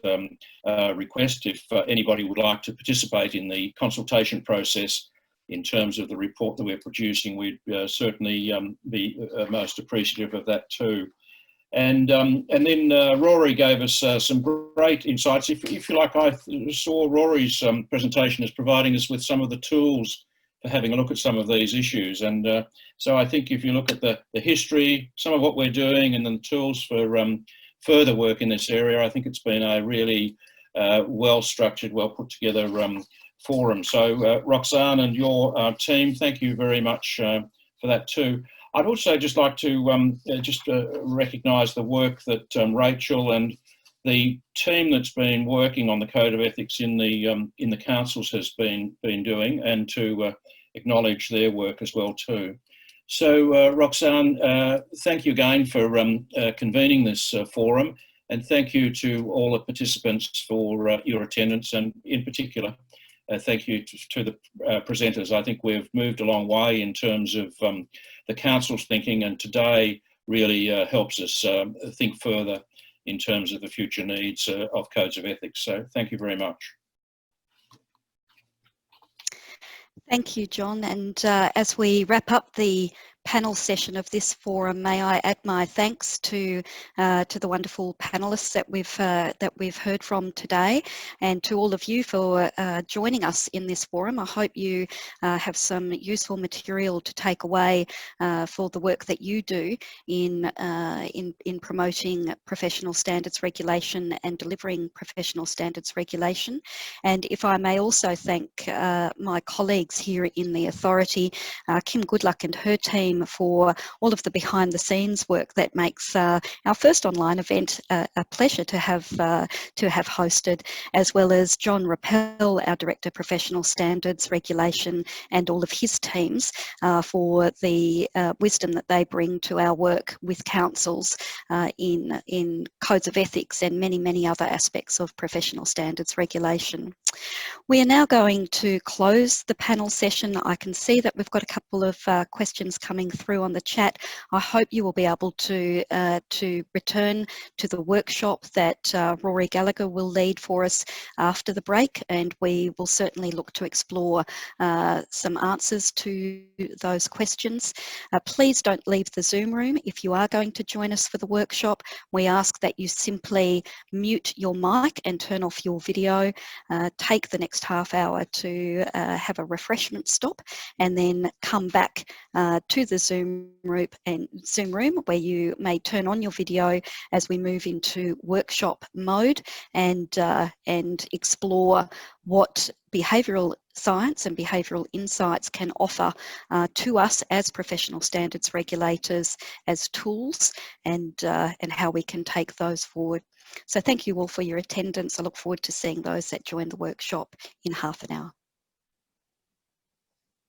request, if anybody would like to participate in the consultation process in terms of the report that we're producing, we'd certainly be most appreciative of that too. And then Rory gave us some great insights. If you like, I saw Rory's presentation as providing us with some of the tools for having a look at some of these issues. And so I think if you look at the history, some of what we're doing, and then the tools for further work in this area, I think it's been a really well-structured, well-put-together forum. So Roxanne and your team, thank you very much for that too. I'd also just like to recognise the work that Rachel and the team that's been working on the Code of Ethics in the councils has been doing, and to acknowledge their work as well too. So Roxanne, thank you again for convening this forum, and thank you to all the participants for your attendance, and in particular thank you to the presenters. I think we've moved a long way in terms of the council's thinking, and today really helps us think further in terms of the future needs of codes of ethics. So thank you very much. Thank you, John. And as we wrap up the panel session of this forum, may I add my thanks to the wonderful panelists that we've heard from today, and to all of you for joining us in this forum. I hope you have some useful material to take away for the work that you do in promoting professional standards regulation and delivering professional standards regulation. And if I may also thank my colleagues here in the authority, Kim Goodluck and her team, for all of the behind the scenes work that makes our first online event a pleasure to have hosted, as well as John Rappel, our Director of Professional Standards Regulation, and all of his teams for the wisdom that they bring to our work with councils in codes of ethics and many other aspects of professional standards regulation. We are now going to close the panel session. I can see that we've got a couple of questions coming through on the chat. I hope you will be able to return to the workshop that Rory Gallagher will lead for us after the break, and we will certainly look to explore some answers to those questions. Please don't leave the Zoom room. If you are going to join us for the workshop, we ask that you simply mute your mic and turn off your video. Take the next half hour to have a refreshment stop, and then come back to the Zoom room where you may turn on your video as we move into workshop mode and explore what behavioural science and behavioural insights can offer to us as professional standards regulators as tools, and how we can take those forward. So thank you all for your attendance. I look forward to seeing those that join the workshop in half an hour.